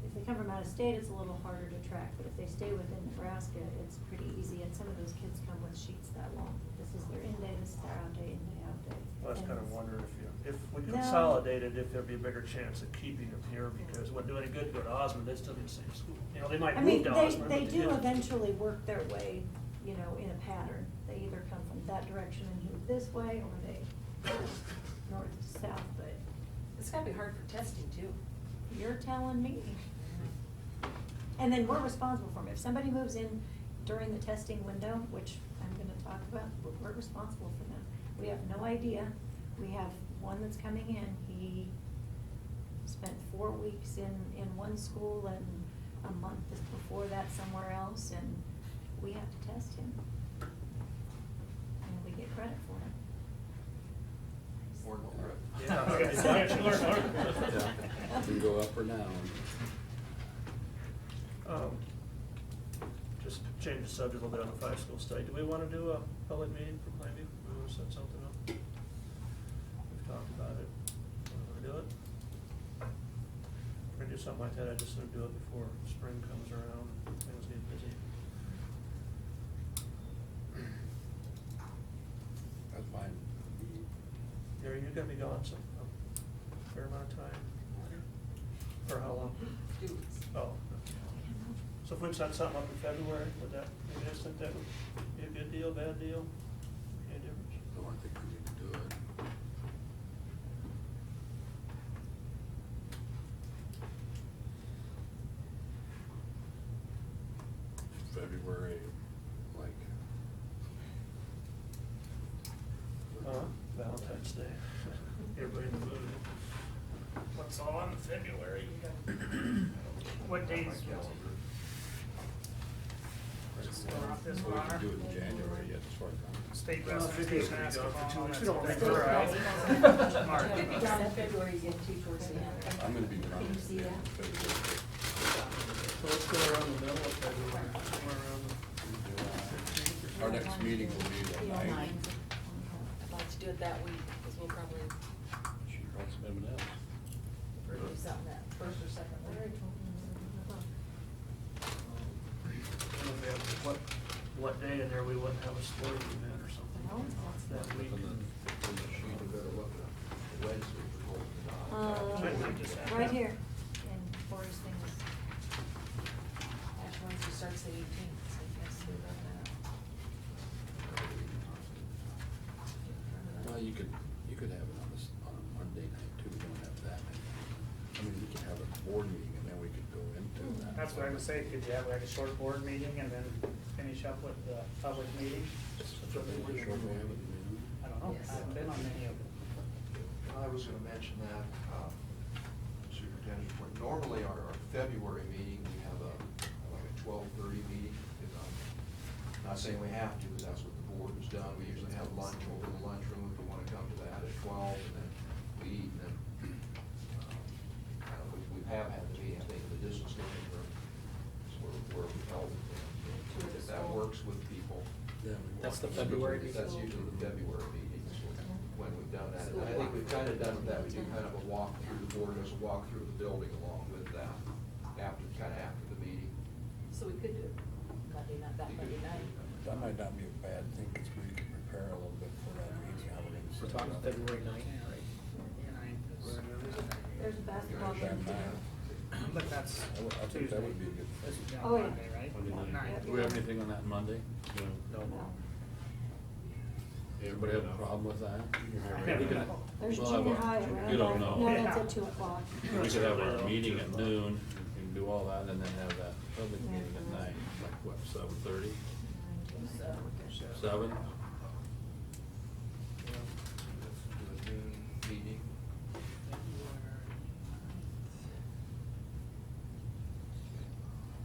if they come from out of state, it's a little harder to track, but if they stay within Nebraska, it's pretty easy, and some of those kids come with sheets that long. This is their in day, this is their out day, in day, out day. Well, I was And kind of it's- wondering if we No. consolidated, if there'd be a bigger chance of keeping them here, because it wouldn't do any good to go to Osmond, they'd still be the same school. You know, they might I move mean, to they, Osmond. they but do yeah. eventually work their way, in a pattern. They either come from that direction and move this way, or they go north to south, but It's gotta be hard for testing too. you're telling me. And then we're responsible for them. If somebody moves in during the testing window, which I'm gonna talk about, we're responsible for them. We have no idea. We have one that's coming in, he spent 4 weeks in one school and a month before that somewhere else, and we have to test him. And we get credit for it. More and more. Yeah, exactly. Yeah, it can go up or down. Just change the subject a little bit on the 5-school study. Do we want to do a public meeting for Plainview? We want to set something up? We've talked about it. Want to do it? If we're gonna do something like that, I just want to do it before spring comes around and things get busy. That's fine. Gary, you're gonna be gone some, a fair amount of time. For how long? 2 weeks. Oh. So if we set something up in February, would that, maybe I think that would be a good deal, bad deal? Any difference? No, I think we need to do it. February, like. Valentine's Day. Everybody in the mood. What's all in February? What days? Just go off this We far. can do it in January yet, as far as I'm. State Well, representation we go for 2 basketball. weeks. that's We don't what need they to do, hurry. right? March. Could be down in February, get too towards the end. I'm gonna be around. Can you see that? So let's go around the middle of February, somewhere around the 15th or Our something. next meeting will be the ninth. I'd like to do it that week, because we'll probably She brought some M&Ms. do something that first or second week. And if we have, what day in there we wouldn't have a sporting event or something that week? And then- On the sheet, you better look at Wednesday for Golden Dodge. Right here, and Corey's thing is. Ash Wednesday starts the 18th, so you guys do that now. Well, you could have it on a Monday night too, we don't have that night. I mean, we could have a board meeting and then we could go into that. That's what I would say, could you have like a short board meeting and then finish up with the public meeting? Short we have it, you know. I don't know, Yes. I haven't been on many of them. I was gonna mention that, Superintendent report, normally our February meeting, we have like a 12:30 meeting. Not saying we have to, because that's what the board has done, we usually have lunch over in the lunchroom, if you wanna come to that at 12, and then we eat, and then, we have had the meeting, I think, in the distance learning room, is where we held it. If that works with people. Yeah, we That's want the to- February meeting? That's usually the February meetings when we've done that. And I think we've kind of done that, we do kind of a walk through, the board does a walk through the building along with that, kind of after the meeting. So we could do it Monday night, that Monday night. That might not be a bad thing, because we can prepare a little bit for that meeting. how we're gonna set it up. February 9th, right? There's a basketball game too. But that's I think that would be a good. This is Oh, yeah. Monday, right? Monday night. Ninth. Do we have anything on that Monday? No. Everybody have a problem with that? We can- There's We'll have junior a- high around. You don't No, know. that's at 2:00. We could have our meeting at noon, we can do all that, and then have that public meeting at night, like what, 7:30? 7? Do a noon meeting.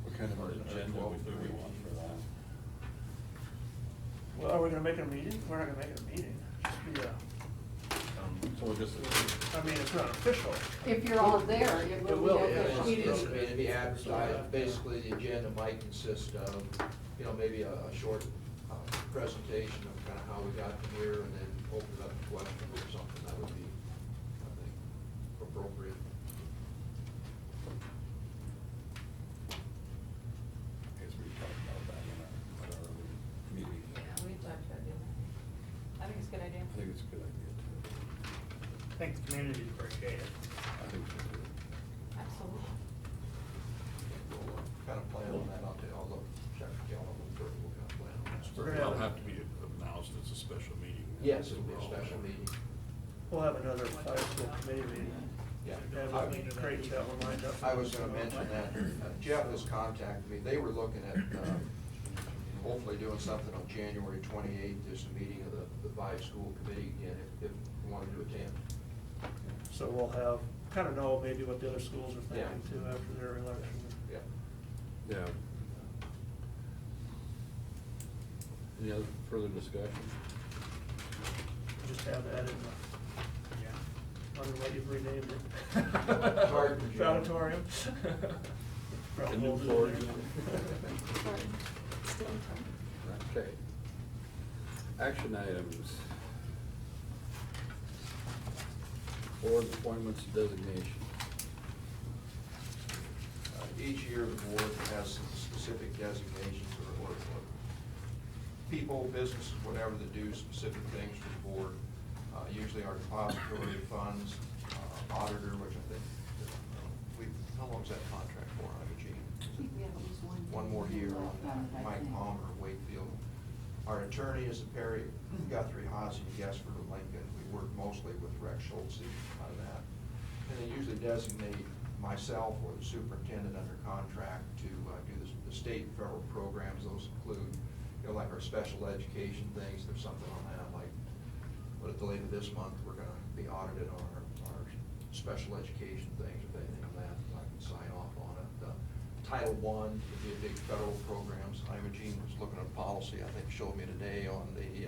What kind of an agenda do we want for that? Well, are we gonna make it a meeting? We're not gonna make it a meeting. Just be a, So we'll just, I mean, it's not official. If you're all there, it It will will, be yeah, official. It'd be advertised, basically the agenda might consist of, maybe a short presentation of kind of how we got to here, and then open it up to questions or something, that would be, I think, appropriate. I guess we talked about that in our meeting. Yeah, we talked about doing that. I think it's a good idea. I think it's a good idea too. I think the community would appreciate it. I think so too. Absolutely. We'll kind of plan on that, I'll look, check the calendar, we'll kind of plan on that. We're gonna have It'll a- have to be announced as a special meeting. Yes, it'll be a special meeting. We'll have another high school committee meeting. Yeah. Have Craig's got one lined up. I was gonna mention that, Jeff has contacted me, they were looking at, hopefully doing something on January 28th, there's a meeting of the five school committee again, if you wanted to attend. So we'll have, kind of know maybe what the other schools are thinking Yeah. too after their election. Yeah. Yeah. Any other further discussion? Just have that in the, Yeah. under what you've renamed it. Hard to judge. Auditorium. The new floor. Okay. Action items. Board appointments and designations. Each year, the board has some specific designations or people, businesses, whatever, that do specific things for the board. Usually our depository funds, auditor, which I think we've How long's that contract for, Eugene? I think we have at least One more year on left that, it, I Mike think. Palmer, Wakefield. Our attorney is Perry Guthrie, Haas, and Guessford of Lincoln. We work mostly with Rex Schultze on that. And they usually designate myself or the superintendent under contract to do the state and federal programs. Those include, like our special education things. There's something on that, like, but at the later this month, we're gonna be audited on our special education things, if anything on that, I can sign off on it. Title I would be a big federal programs. Imogene was looking at policy, I think showed me today on the,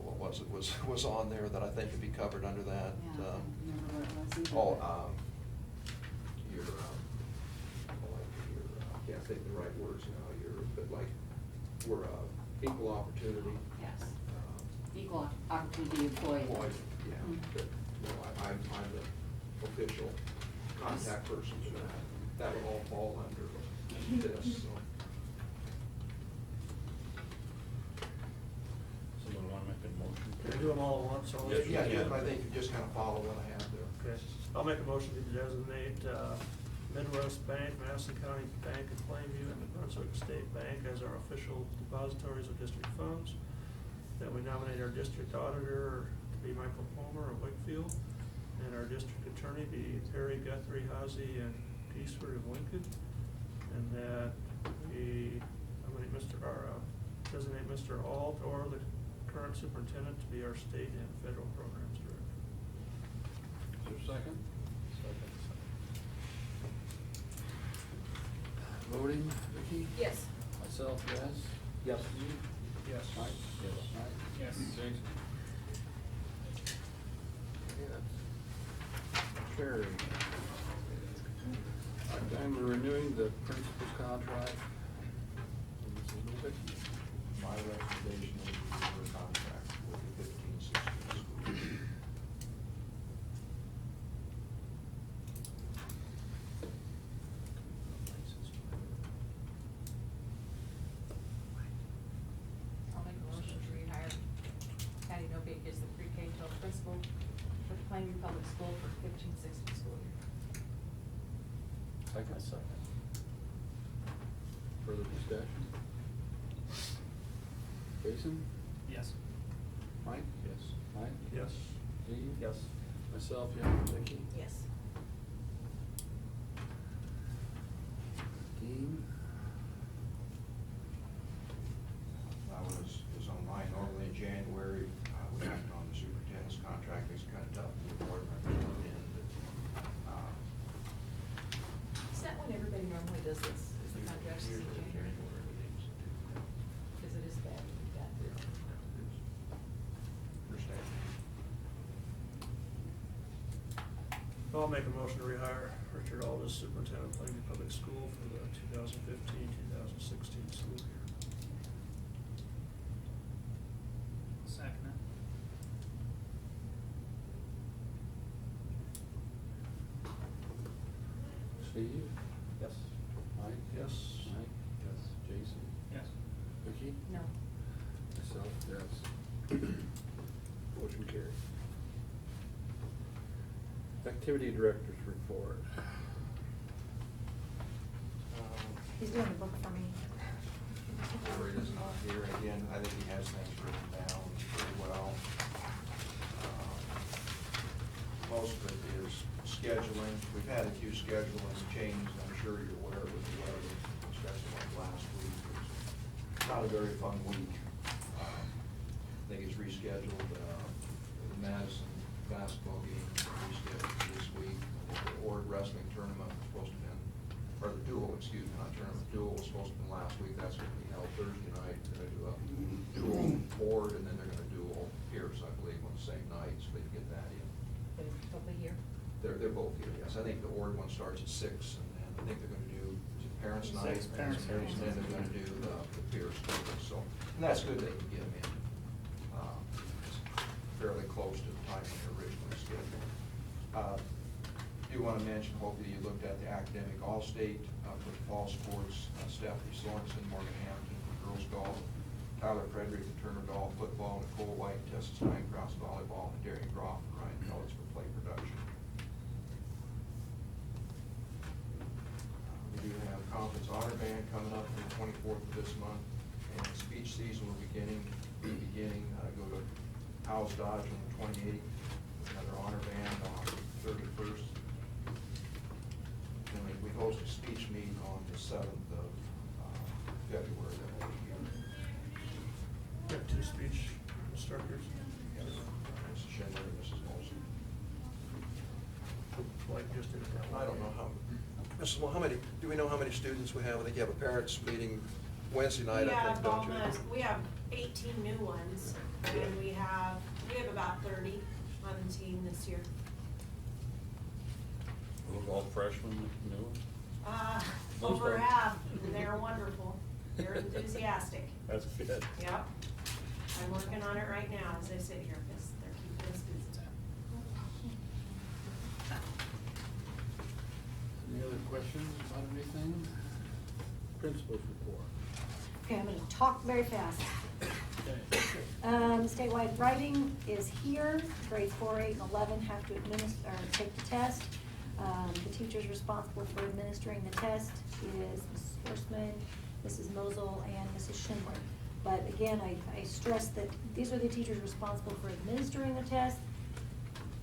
what was it, was on there that I think could be covered under that. Yeah, I don't remember what it was either. I can't think of the right words now, but like, we're equal opportunity. Yes, equal opportunity employee. Yeah, Mm. but, I'm the official contact person for that. That would all fall under this, so. Someone wanna make a motion? Can we do them all at once? All Yes, these? you can. I think you just kind of follow what I have there. Okay, I'll make a motion to designate Midwest Bank, Madison County Bank of Plainview, and the Brunswick State Bank as our official depositories of district funds. That we nominate our district auditor to be Michael Palmer of Wakefield, and our district attorney be Perry Guthrie, Hazy, and Geesford of Lincoln. And that we nominate designate Mr. Alt or the current superintendent to be our state and federal programs director. Is there a second? Second. Voting, Vicki? Yes. Myself, yes? Yes. Steve? Yes. Mike? Yes. Mike? Yes. Jason? Yes. Carried. I'm renewing the principal's contract. Mrs. Vicki? My recommendation is to renew the contract with the 15-16 school year. I'll make a motion to rehire Patty Novick as the pre-K 12 principal for the Plainview Public School for 15-16 school year. Second. Further discussion? Jason? Yes. Mike? Yes. Mike? Yes. Steve? Yes. Myself, yes. Vicki? Yes. Dean? That was on mine. Normally in January, we act on the superintendent's contract. It's kind of tough for the board members to come in, but, Is that when everybody normally does this, is the contracts in January? Because it is bad to do that. Understand. I'll make a motion to rehire Richard Aldis, superintendent of Plainview Public School for the 2015-2016 school year. Second it. Steve? Yes. Mike? Yes. Mike? Yes. Jason? Yes. Vicki? No. Myself, yes. Motion carried. Activity Director's Report. He's doing the book for me. Corey is not here, and again, I think he has things written down pretty well. Most of it is scheduling. We've had a few scheduling changes, I'm sure you're aware with the weather, especially like last week. It was not a very fun week. I think it's rescheduled, the Madison basketball game rescheduled this week. The Ord wrestling tournament was supposed to be, or the duel, excuse me, not tournament, duel was supposed to be last week. That's gonna be held Thursday night. They're gonna do a duel Ord, and then they're gonna duel Pierce, I believe, on the same night, so they can get that in. They're probably here. They're both here, yes. I think the Ord one starts at 6, and then I think they're gonna do is it Parents' Night. 6, Parents' Night. And then they're gonna do the Pierce tournament, so, and that's good they can get them in. It's fairly close to the time when they originally scheduled. Do want to mention, hopefully you looked at the academic all-state for the fall sports. Stephanie Sorensen, Morgan Hampton for girls golf, Tyler Frederick for Turner golf, football, Nicole White, Tessa Steincross volleyball, and Darian Groff and Ryan Phillips for play production. band coming up on the 24th of this month, and speech season will go to Howes Dodge on the 28th, another honor band on the 31st. And we host a speech meet on the 7th of February. That will be here. Got 2 speech instructors. Mrs. Schindler and Mrs. Molson. Like just did it that way. I don't know how, Mrs. Moore, do we know how many students we have? I think you have a parents' meeting Wednesday night, I think, don't you? We have 18 new ones, and we have about 30 on the team this year. Those all freshmen, new? Most Over of them. half, and they're wonderful. They're enthusiastic. That's good. Yep. I'm working on it right now as I sit here, because they're keeping us busy. Any other questions about anything? Principal's report. Okay, I'm gonna talk very fast. Okay. Statewide writing is here, grades 4, 8, and 11 have to administer, or take the test. The teachers responsible for administering the test is Mrs. Horstman, Mrs. Mosel, and Mrs. Schindler. But again, I stress that these are the teachers responsible for administering the test.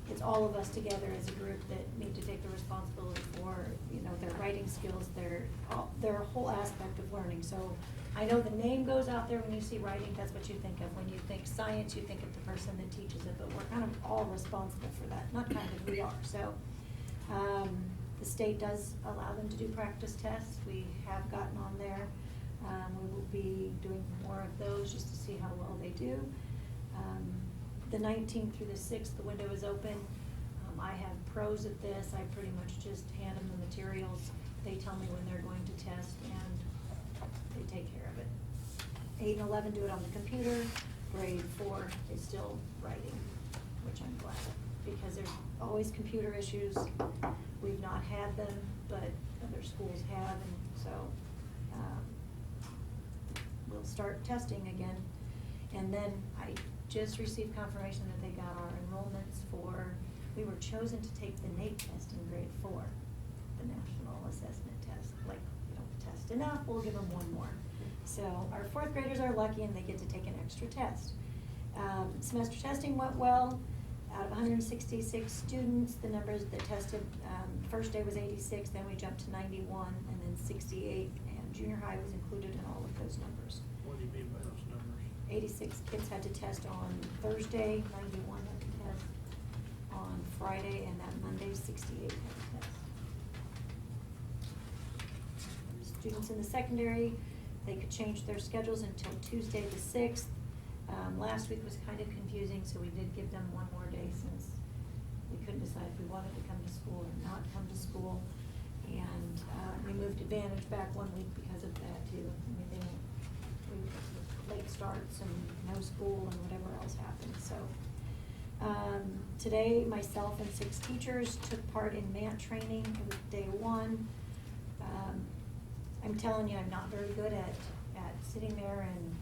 It's all of us together as a group that need to take the responsibility for, their writing skills, their whole aspect of learning. So I know the name goes out there when you see writing, that's what you think of. When you think science, you think of the person that teaches it, but we're kind of all responsible for that. Not kind of, we are. So the state does allow them to do practice tests. We have gotten on there. We will be doing more of those just to see how well they do. The 19th through the 6th, the window is open. I have pros at this. I pretty much just hand them the materials. They tell me when they're going to test, and they take care of it. 8 and 11 do it on the computer. Grade 4 is still writing, which I'm glad, because there's always computer issues. We've not had them, but other schools have, and so we'll start testing again. And then I just received confirmation that they got our enrollments for, we were chosen to take the NAEP test in grade 4, the National Assessment Test. Like, we don't test enough, we'll give them one more. So our 4th graders are lucky and they get to take an extra test. Semester testing went well. Out of 166 students, the numbers that tested, first day was 86, then we jumped to 91, and then 68, and junior high was included in all of those numbers. What do you mean by those numbers? 86 kids had to test on Thursday, 91 had to test on Friday, and that Monday, 68 had to test. Students in the secondary, they could change their schedules until Tuesday the 6th. Last week was kind of confusing, so we did give them one more day since we couldn't decide if we wanted to come to school or not come to school. And we moved Advantage back 1 week because of that too. I mean, late starts and no school and whatever else happened, so. Today, myself and 6 teachers took part in MANT training. It was day 1. I'm telling you, I'm not very good at sitting there and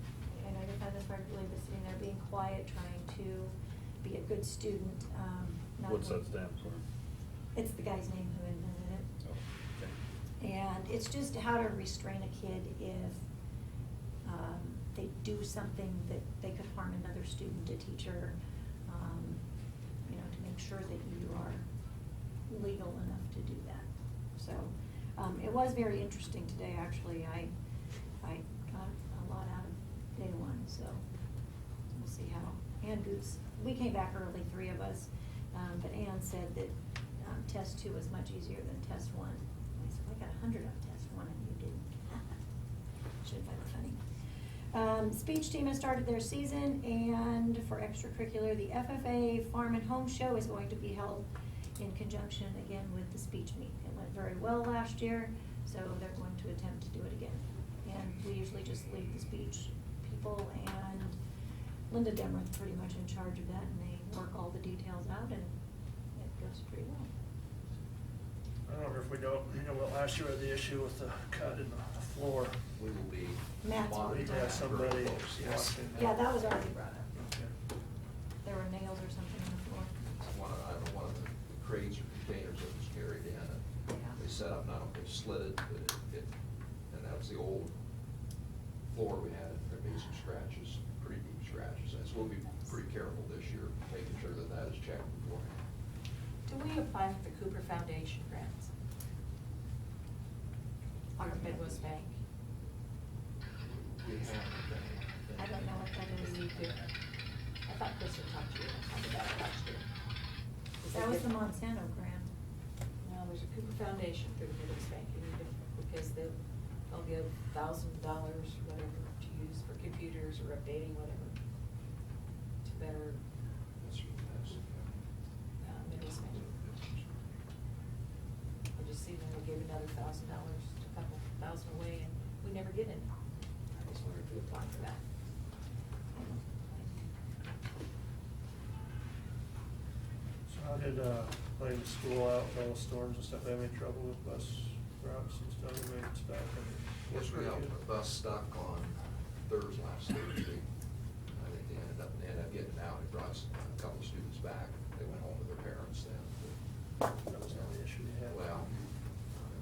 I know you find this hard to believe, but sitting there being quiet, trying to be a good student. What's that stand for? It's the guy's name who invented it. Oh, okay. And it's just how to restrain a kid if they do something that they could harm another student, a teacher, to make sure that you are legal enough to do that. So it was very interesting today, actually. I got a lot out of day 1, so we'll see how. Ann Boots, we came back early, 3 of us, but Ann said that test 2 was much easier than test 1. I said, I got 100 on test 1 and you didn't. Should find it funny. Speech team has started their season, and for extracurricular, the FFA Farm and Home Show is going to be held in conjunction again with the speech meet. It went very well last year, so they're going to attempt to do it again. And we usually just leave the speech people, and Linda Demer's pretty much in charge of that, and they work all the details out, and it goes pretty well. I don't know if we don't, what last year we had the issue with the cut in the floor. We will be Matt's monitoring We had that somebody very close, yes. watching that. Yeah, that was already brought up. Okay. There were nails or something on the floor. One of the crates or containers that was carried in, and Yeah. they set up, not only slid it, but and that it's the old floor we had, there may be some scratches, pretty deep scratches, and so we'll be pretty careful this year, making sure that that is checked beforehand. Do we apply for the Cooper Foundation grants? On the Midwest Bank? We have, I don't know what that We is. need to, I thought Chris had talked to you about it last year. Is That was good? the Montana grant. No, there's a Cooper Foundation through the Midwest Bank, you need to, because they'll give $1,000 or whatever to use for computers or updating whatever to better that's, Midwest Bank. I just seen that we gave another $1,000, a couple thousand away, and we never get any. I just wondered if we applied for that. So how did, Plainview School out with all the storms and stuff, have any trouble with bus routes and stuff, made it back? yes, we have a bus stuck on last Thursday. I think they ended up getting it out, it brought a couple of students back, they went home with their parents then. That was not the issue you had. Well,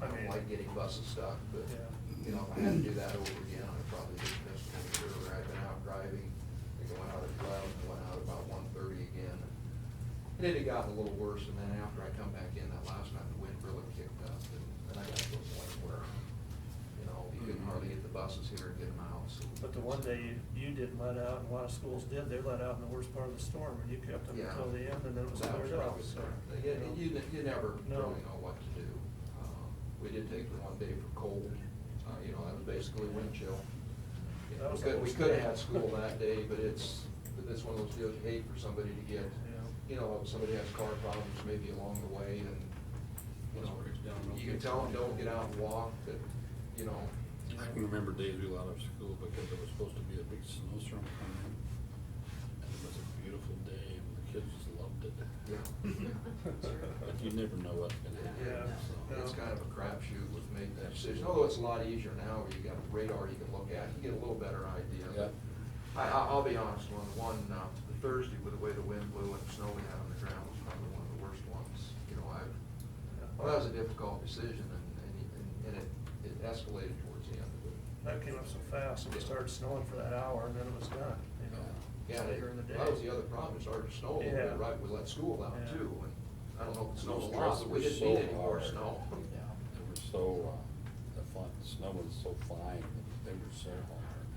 I don't like getting buses stuck, but, Yeah. you know, if I had to do that over again, I'd probably just miss it. Sure, I've been out driving, they went out at 12, and went out about 1:30 again. And it had gotten a little worse, and then after I come back in that last night, the wind really kicked up, and then I got to a point where, you know, you couldn't hardly get the buses here and get them out, so. But the one day you didn't let out, and a lot of schools did, they let out in the worst part of the storm, and you kept them Yeah. until the end, and then it was That was cleared up, probably so. fair. You never No. really know what to do. We did take the one day for cold, you know, that was basically wind chill. You know, That was we almost could have bad. had school that day, but it's one of those deals you hate for somebody to get, Yeah. you know, if somebody has car problems maybe along the way, and, you know, you can tell them, don't get out and walk, but, you know. I can remember days we let out of school because there was supposed to be a big snowstorm coming in. And it was a beautiful day and the kids just loved it. Yeah. But you never know what's gonna happen. Yeah. so. It's kind of a crapshoot with making that decision, although it's a lot easier now where you got a radar you can look at, you get a little better idea. Yeah. I'll be honest, the Thursday with the way the wind blew and the snow we had on the ground was probably one of the worst ones. You know, well, that was a difficult decision and it escalated towards the end of it. That came up so fast, it started snowing for that hour, and then it was done, you know. Yeah, Later in the day. that was the other problem, it started to snow a little Yeah. bit, right, we let school out Yeah. too, and I don't know if it snowed a Those lot, dresses but we were didn't so need any more hard. snow. Yeah, they were so, the snow was so fine, they were so hard.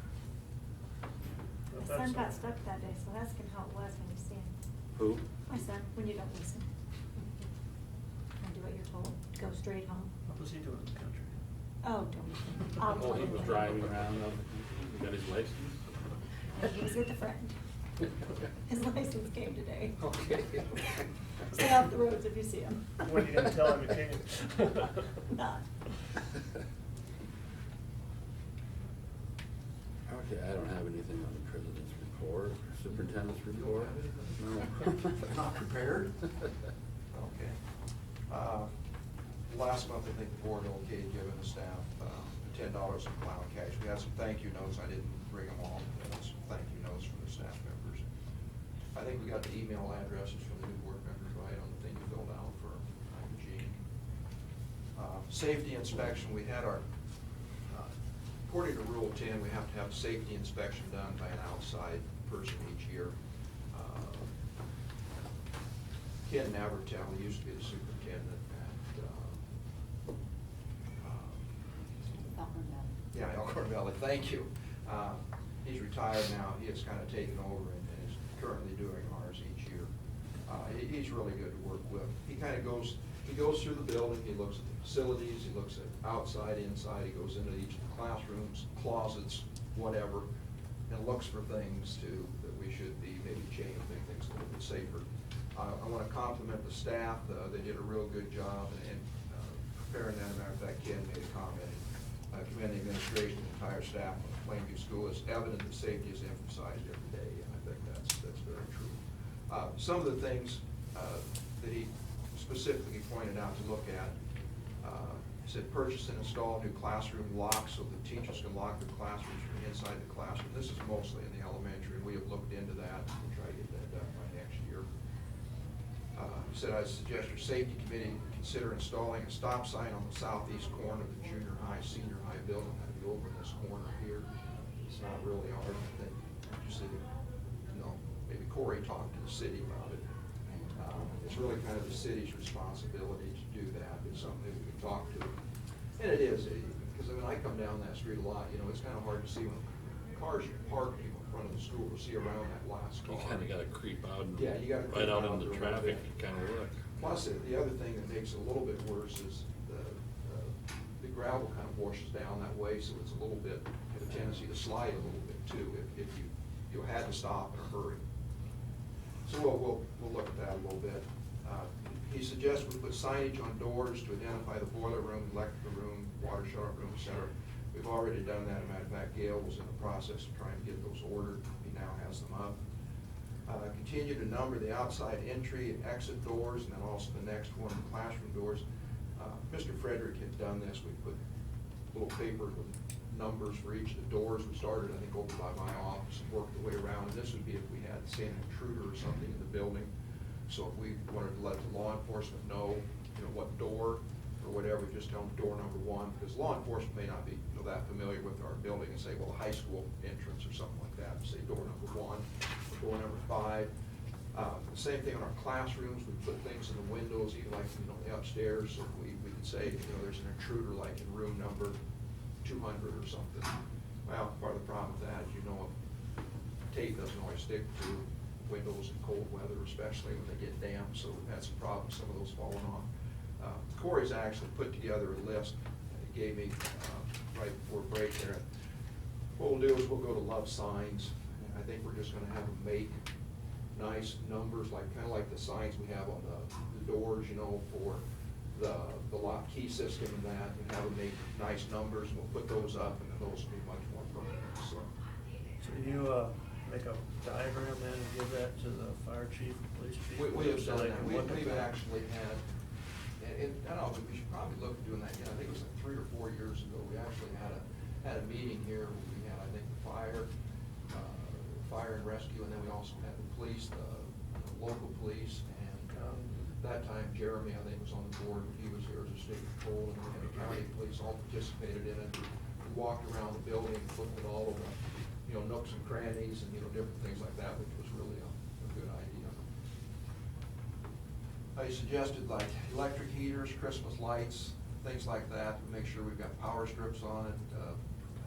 But My that's son got all. stuck that day, so ask him how it was when you see him. Who? My son, when you don't listen. And do what you're told, go straight home. What was he doing in the country? Oh, don't. I'll Oh, he tell was you. driving around, he got his license? He was with a friend. His license came today. Okay. Stay off the roads if you see him. When are you gonna tell him you came? Not. Okay, I don't have anything on the president's report, superintendent's report. No. Not prepared? Okay. Last month, I think the board okayed giving the staff $10 in clown cash. We had some thank you notes, I didn't bring them all, but some thank you notes from the staff members. I think we got the email addresses from the new board members, right, on the thing you filled out for Eugene. Safety inspection, we had our, according to Rule 10, we have to have a safety inspection done by an outside person each year. Ken Navertel, he used to be the superintendent at Elkhorn Valley, thank you. He's retired now, he has kind of taken over and is currently doing ours each year. He's really good to work with. He kind of goes through the building, he looks at the facilities, he looks at outside, inside, he goes into each of the classrooms, closets, whatever, and looks for things that we should be maybe changing, make things a little bit safer. I want to compliment the staff, they did a real good job in preparing that. As a matter of fact, Ken made a comment, commend the administration and entire staff of Plainview School. It's evident that safety is emphasized every day, and I think that's very true. Some of the things that he specifically pointed out to look at, he said purchase and install new classroom locks so that teachers can lock their classrooms from inside the classroom. This is mostly in the elementary, and we have looked into that and try to get that done by next year. He said, I suggest your safety committee consider installing a stop sign on the southeast corner of the junior high, senior high building. That'd be over in this corner here. It's not really hard, I think. Just, maybe Corey talked to the city about it. It's really kind of the city's responsibility to do that. It's something that we can talk to. And it is, because when I come down that street a lot, it's kind of hard to see when cars are parked in front of the school to see around that last car. You kinda gotta creep out and Yeah, you gotta right creep out out into the a little traffic bit. and kinda look. Plus, the other thing that makes it a little bit worse is the gravel kind of washes down that way, so it's a little bit, have a tendency to slide a little bit too, if you had to stop in a hurry. So we'll look at that a little bit. He suggests we put signage on doors to identify the boiler room, electrical room, water shut-off room, et cetera. We've already done that. As a matter of fact, Gail was in the process of trying to get those ordered. He now has them up. Continue to number the outside entry and exit doors, and then also the next one, the classroom doors. Mr. Frederick had done this. We put little paper with numbers for each of the doors. We started, I think, over by my office and worked the way around. And this would be if we had, say, an intruder or something in the building. So if we wanted to let the law enforcement know, what door or whatever, just tell them door number 1, because law enforcement may not be that familiar with our building and say, well, the high school entrance or something like that, say door number 1, or door number 5. The same thing in our classrooms. We put things in the windows, even like the upstairs, so we could say, there's an intruder like in room number 200 or something. Well, part of the problem with that is, tape doesn't always stick to windows in cold weather, especially when they get damp, so we've had some problems, some of those falling off. Corey's actually put together a list that he gave me right before break there. What we'll do is we'll go to Love Signs, and I think we're just gonna have them make nice numbers, kind of like the signs we have on the doors, for the lock key system and that, and have them make nice numbers, and we'll put those up, and then those will be much more permanent, so. So you, make a diagram then and give that to the fire chief, police chief? We have so done they that. can look at We've that? actually had, and I don't know, we should probably look at doing that again. I think it was like 3 or 4 years ago. We actually had a meeting here. We had, I think, the fire and rescue, and then we also had the police, the local police, and that time Jeremy, I think, was on the board. He was here as a state patrol, and we had the county police all participated in it. We walked around the building, looked at all of the nooks and crannies and, different things like that, which was really a good idea. I suggested like electric heaters, Christmas lights, things like that, to make sure we've got power strips on it. I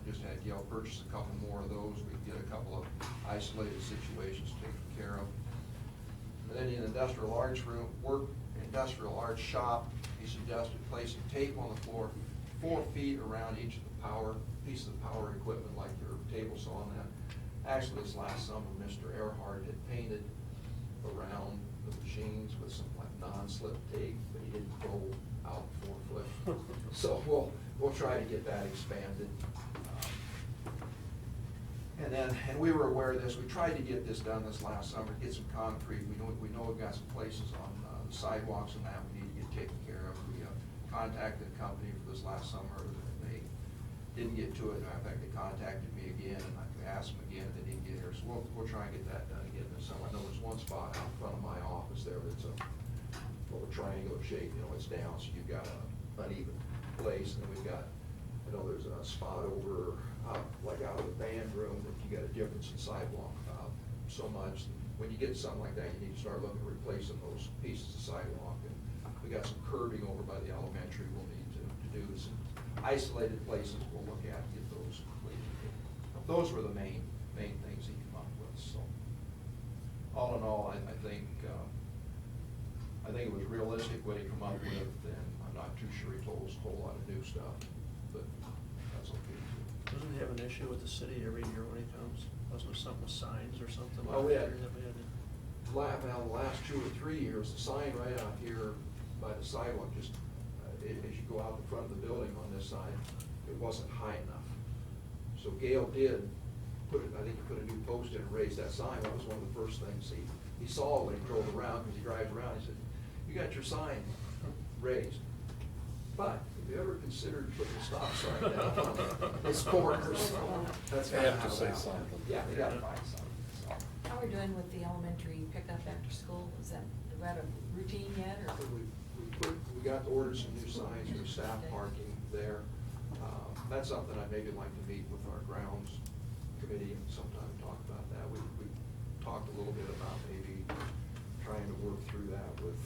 just had Gail purchase a couple more of those. We can get a couple of isolated situations taken care of. And then in the industrial arts shop, he suggested placing tape on the floor 4 feet around each of the pieces of power equipment, like your table saw on that. Actually, this last summer, Mr. Earhart had painted around the machines with some non-slip tape, but he didn't go out 4 foot. So we'll try to get that expanded. And we were aware of this. We tried to get this done this last summer, get some concrete. We know we've got some places on the sidewalks and that we need to get taken care of. We contacted a company for this last summer, and they didn't get to it. In fact, they contacted me again, and I asked them again, and they didn't get here. So we'll try and get that done again this summer. I know there's one spot out in front of my office there that's a little triangular shape. It's down, so you've got an uneven place, and then we've got, there's a spot over like out of the band room that you got a difference in sidewalk so much. When you get something like that, you need to start looking at replacing those pieces of sidewalk. And we got some curbing over by the elementary we'll need to do. Some isolated places we'll look at to get those completed. Those were the main things he came up with. So all in all, I think it was realistic what he came up with, and I'm not too sure he told us a whole lot of new stuff, but that's okay too. Doesn't he have an issue with the city every year when he comes? Wasn't there something with signs or something? Well, last we had- year that we had to- The last 2 or 3 years, the sign right out here by the sidewalk, just as you go out the front of the building on this side, it wasn't high enough. So Gail did I think he put a new post in and raised that sign. That was one of the first things he saw when he drove around, because he drives around. He said, "You got your sign raised, but have you ever considered putting a stop sign down on this corner?" So that's They kinda have to how say that something. went. Yeah, they gotta find something, so. How are we doing with the elementary pickup after school? Is that got a routine yet, or? We got ordered some new signs for staff parking there. That's something I'd maybe like to meet with our grounds committee and sometime talk about that. We talked a little bit about maybe trying to work through that with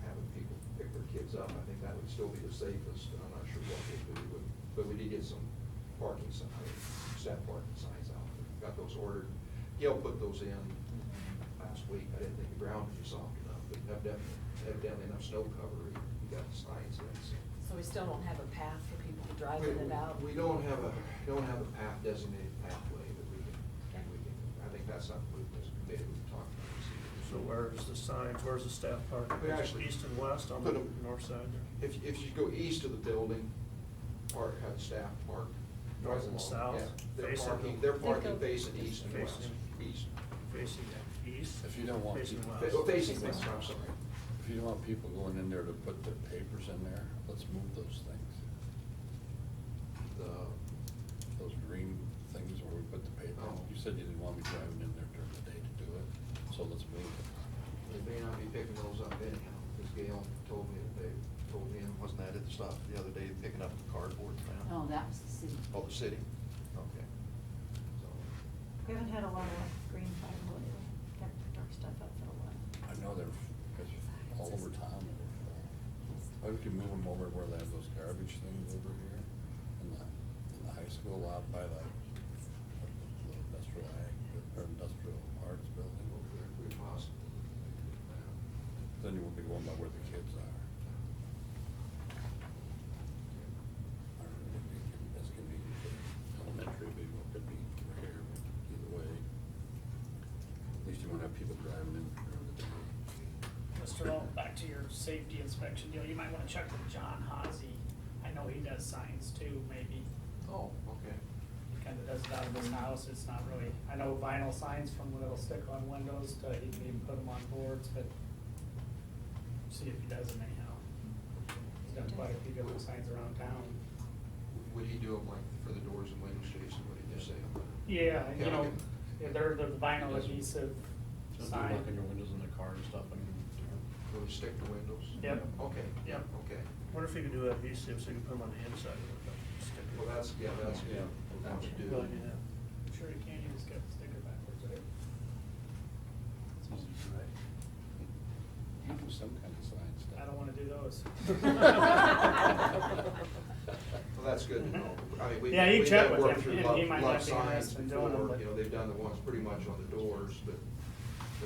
having people pick their kids up. I think that would still be the safest. I'm not sure what we'll do, but we did get some parking signs, staff parking signs out there. Got those ordered. Gail put those in last week. I didn't think the ground would be soft enough, but evidently enough snow cover, you got the signs in. So we still don't have a path for people driving it out? We don't have a path, designated pathway, but we can, I think that's something we, as a committee, we can talk about. So where's the signs, where's the staff park? We actually East and west on put the 'em- north side there? If you go east of the building, park, have staff park. North right and along, south, yeah. facing- They're parking facing east and west, Facing- east. Facing east? If you don't want Facing people- west. Facing west, I'm sorry. If you don't want people going in there to put their papers in there, let's move those things. Those green things where we put the paper in. Oh. You said you didn't want me driving in there during the day to do it, so let's move it. They may not be picking those up anyhow, because Gail told me that and wasn't that at the stop the other day, picking up the cardboard now? Oh, that was the city. Oh, the city, okay. So, We haven't had a lot of green fiber lately. Haven't picked our stuff up for a while. I know they're all over town. Why don't you move them over where they have those garbage things over here in the high school lot by the industrial ag, or industrial arts building over there? we possibly. Then you won't be going by where the kids are. This can be elementary, maybe it could be here, either way. At least you won't have people driving in during the day. Mr. Long, back to your safety inspection deal, you might wanna check with John Hazy. I know he does signs too, maybe. Oh, okay. He kinda does it out of his house, it's not really, I know vinyl signs from little stick-on windows to, he can even put them on boards, but see if he does them anyhow. He's done quite a few different signs around town. Would he do them like for the doors and windows, Jason, would he just say? Yeah, you know, Okay. yeah, they're the vinyl adhesive So sign. lock in your windows in the car and stuff, and Will he stick to windows? Yep. Okay, Yep. okay. Wonder if you could do adhesive so you can put them on the inside of it, stick it. Well, that's, yeah, that's good. That would do. Good idea. I'm sure you can, you just got the sticker backwards, right? it's easy to write. You do some kind of sign stuff. I don't wanna do those. Well, that's good to know. I mean, Yeah, you we check have with worked him, through and he love might not be signs interested in doing them, before, but- you know, they've done the ones pretty much on the doors, but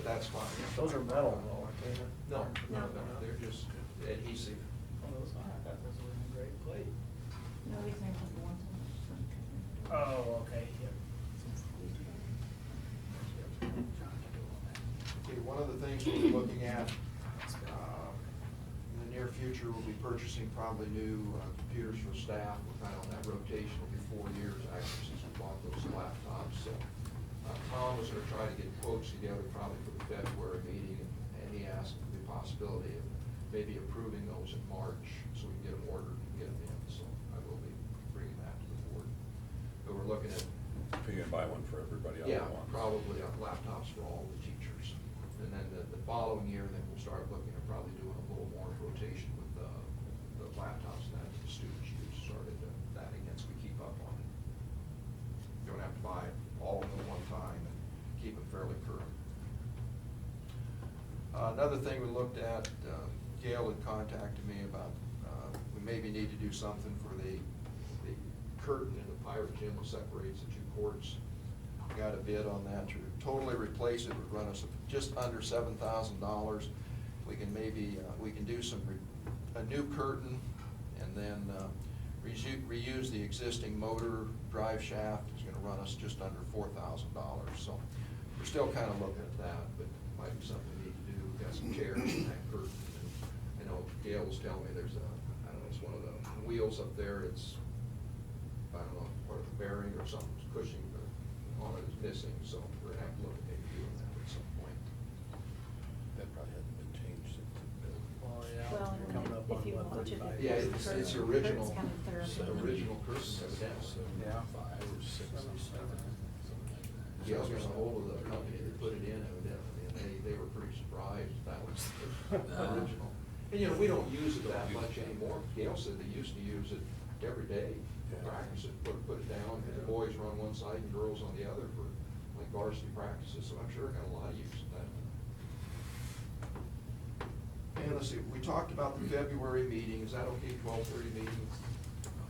that's fine. Those are metal though, aren't they? No, no, No. no, they're just adhesive. Oh, those are, I thought those were in great plate. No, these are just the ones on the front. Oh, okay, yep. Okay, one of the things we're looking at, in the near future, we'll be purchasing probably new computers for staff. We're kind of on that rotation, it'll be 4 years actually since we bought those laptops. So Tom was gonna try to get quotes together probably for the February meeting, and he asked the possibility of maybe approving those in March, so we can get them ordered and get them in. So I will be bringing that to the board. But we're looking at, So you're gonna buy one for everybody all yeah, at once? probably laptops for all the teachers. And then the following year, then we'll start looking at probably doing a little more rotation with the laptops that the students use, started that against, we keep up on it. You don't have to buy all of them at one time and keep it fairly current. Another thing we looked at, Gail had contacted me about, we maybe need to do something for the curtain in the pirate gym that separates the two courts. Got a bid on that to totally replace it, would run us just under $7,000. We can maybe, we can do a new curtain and then reuse the existing motor drive shaft. It's gonna run us just under $4,000. So we're still kind of looking at that, but might be something we need to do. We've got some chairs in that curtain. And I know Gail was telling me there's I don't know, it's one of the wheels up there, it's, I don't know, part of the bearing or something, cushioning on it is missing, so we're gonna have to look at maybe doing that at some point. That probably hasn't been changed since the building. Well, Well, you're coming up on if you what, want to, 35? Yeah, it's the original, Kurt's coming through. it's the original curtain evidently. Yeah. 5 or 6, something like that. Gail's got a hold of the company that put it in evidently, and they were pretty surprised that was the original. And, we don't use it that much anymore. Gail said they used to use it every day, practice it, put it down, and the boys run one side and girls on the other for like varsity practices, so I'm sure it got a lot of use of that. And let's see, we talked about the February meeting, is that okay, 12:30 meeting?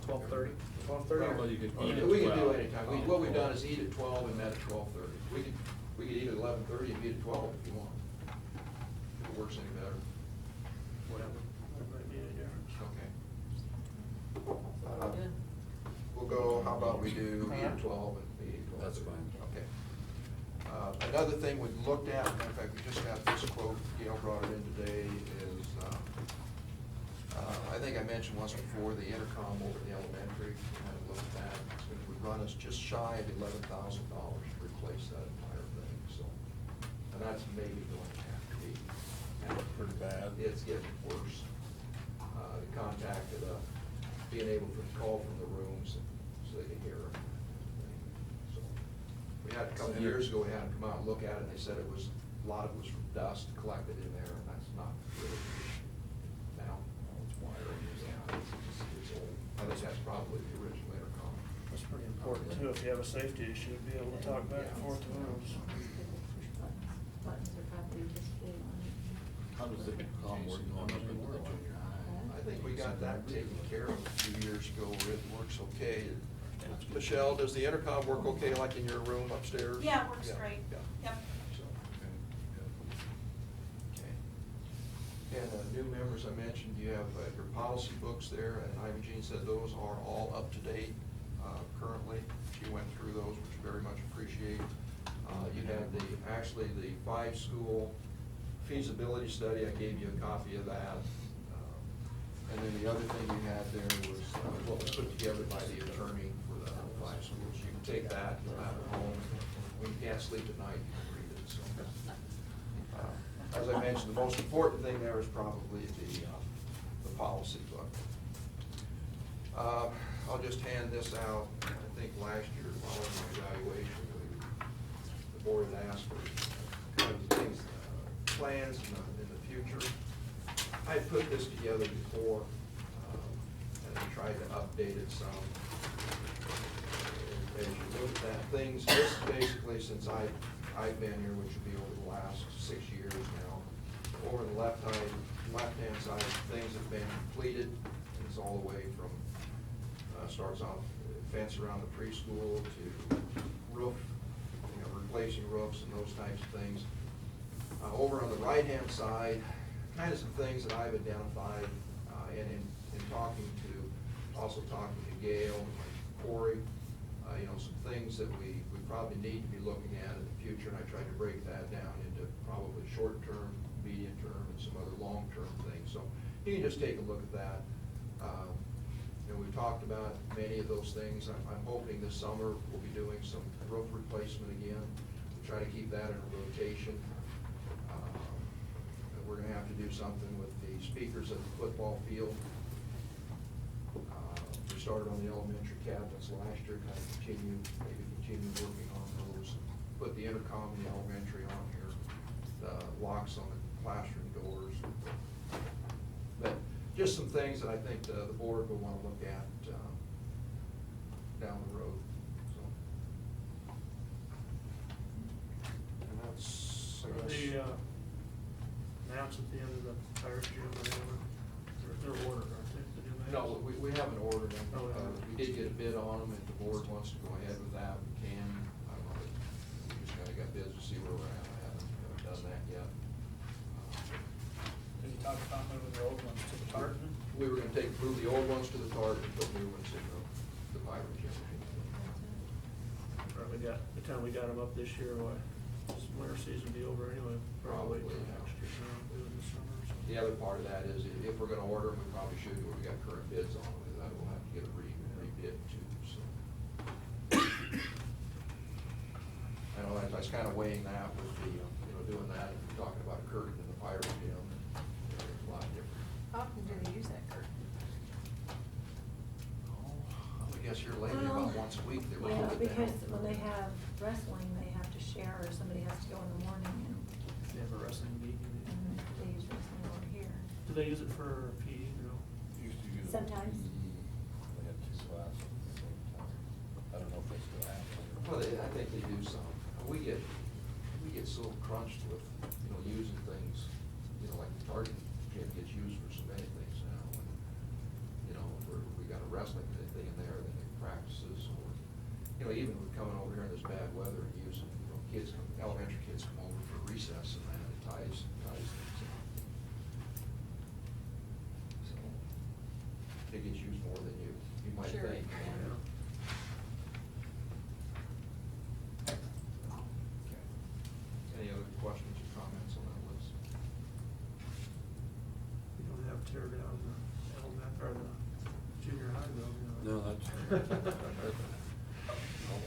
12:30? 12:30? Well, you could eat Yeah, at we can do 12. anytime. What we've done is eat at 12 and met at 12:30. We could eat at 11:30 and meet at 12 if you want. If it works any better. Whatever. That might be a difference. Okay. We'll do. We'll go, how about we do eat at 12 and meet at 12? That's fine. Okay. Another thing we looked at, matter of fact, we just got this quote, Gail brought it in today, is, I think I mentioned once before, the intercom over the elementary, we had a look at that. It's going to run us just shy of $11,000 to replace that entire thing, so. And that's maybe going to have to be. Pretty bad. It's getting worse. They contacted, being able to call from the rooms so they can hear them. So, we had a couple of years ago, we had them come out and look at it, and they said a lot of it was from dust collected in there, and that's not really now. It's wiring, it's old. I think that's probably the original intercom. That's pretty important too, if you have a safety issue, to be able to talk back and forth to rooms. Buttons are probably just big on it. How does the calm work going up into the junior high? I think we got that taken care of a few years ago, where it works okay. Michelle, does the intercom work okay like in your room upstairs? Yeah, it works great. Yeah. Yep. So, okay. And new members, I mentioned, you have your policy books there, and Ivy Jean said those are all up to date currently. She went through those, which we very much appreciate. You have actually the 5-school feasibility study, I gave you a copy of that. And then the other thing you had there was what was put together by the attorney for the 5 schools. You can take that, you'll have it home. When you can't sleep at night, you can read it, so. As I mentioned, the most important thing there is probably the policy book. I'll just hand this out. I think last year, following my evaluation, the board had asked for kind of things, plans in the future. I had put this together before, and I tried to update it some. As you look at that, this is basically since I've been here, which will be over the last 6 years now. Over the left-hand side, things have been completed. It's all the way from, starts off fence around the preschool to roof, replacing roofs and those types of things. Over on the right-hand side, kind of some things that I've identified, and in talking to Gail and Corey, some things that we probably need to be looking at in the future, and I tried to break that down into probably short-term, medium-term, and some other long-term things. So you can just take a look at that. We've talked about many of those things. I'm hoping this summer we'll be doing some roof replacement again. We'll try to keep that in a rotation. We're gonna have to do something with the speakers at the football field. We started on the elementary cabinets last year, kind of maybe continue working on those. Put the intercom in the elementary on here, the locks on the classroom doors. But just some things that I think the board will wanna look at down the road, so. And that's, I guess. The maps at the end of the fire gym, they're ordered, aren't they? The new maps? No, we haven't ordered them. Oh, we haven't. We did get a bid on them, if the board wants to go ahead with that, we can. I don't know, we just kinda got bids to see where we're at, I haven't done that yet. Did you talk about moving the old ones to the Tartan? We were gonna move the old ones to the Target and put new ones in the fire gym. Probably by the time we got them up this year, this winter season be over anyway, probably Probably, yeah. next year, do it in the summer, so. The other part of that is, if we're gonna order them, we probably should, we got current bids on them, that we'll have to get a rebid too, so. I know, I was kinda weighing that with the, doing that, and talking about a curtain in the fire gym, it's a lot different. How often do they use that curtain? I guess here lately, about once a week, they roll Yeah, it down. because when they have wrestling, they have to share, or somebody has to go in the morning and they have a wrestling meet. They use wrestling over here. Do they use it for PE, you know? Used to use it. Sometimes. They had two classes at the same time. I don't know if they still have it. Well, I think they do some. We get so crunched with, using things, like the target gym gets used for so many things now. And, we got a wrestling thing in there, then they practices, or, even with coming over here in this bad weather and using, kids, elementary kids come over for recess and that, it ties things up. So, it gets used more than you might Sure, think. yeah. Any other questions or comments on that list? You don't have to tear down the element, or the junior high though, No, that's,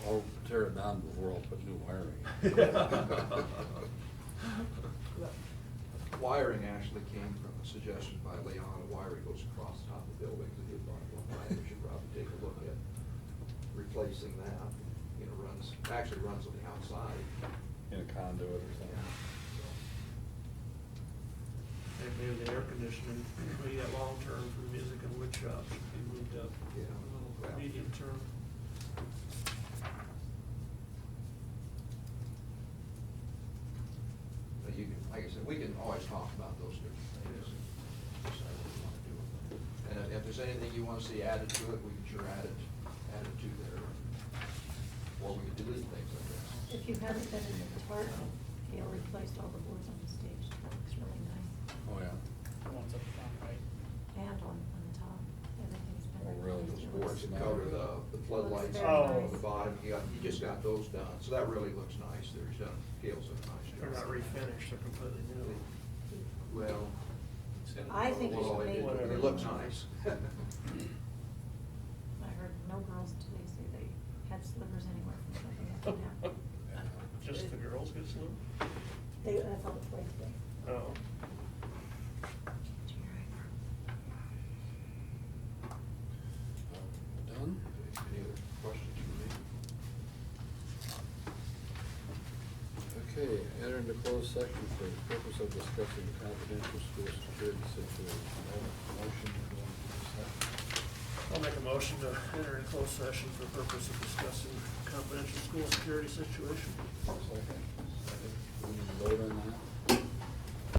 I'll tear it down before I'll put new wiring. Wiring actually came from a suggestion by Leon. Wiring goes across the top of the building, and he thought, well, we should probably take a look at replacing that. Actually runs on the outside. In a conduit or something. And maybe the air conditioning, maybe that long term for the music and wood shop should be moved up. Yeah, A little well. medium term. But you can, like I said, we can always talk about those different things. And decide what we want to do with them. And if there's anything you want to see added to it, we can sure add it to there. Or we can delete things, I guess. If you haven't been in the park, Gail replaced all the boards on the stage. It looks really nice. Oh, yeah. The ones up front, right? And on the top, everything's been Oh, really? replaced. Those It boards looks- that cover the floodlights Looks very on nice. the bottom, you just got those done, so that really looks nice. Gail's done a nice job. They're not refinished, they're completely new. Well. I think you well, should they- make- They look nice. I heard no girls today say they had slivers anywhere from something that can happen. Just the girls get slim? That's all the play today. Oh. Done? Any other questions for me? Okay, enter into closed section for the purpose of discussing confidential school security situation. I have a motion to go into closed session. I'll make a motion to enter in closed session for the purpose of discussing confidential school security situation. Second. We need to vote on that.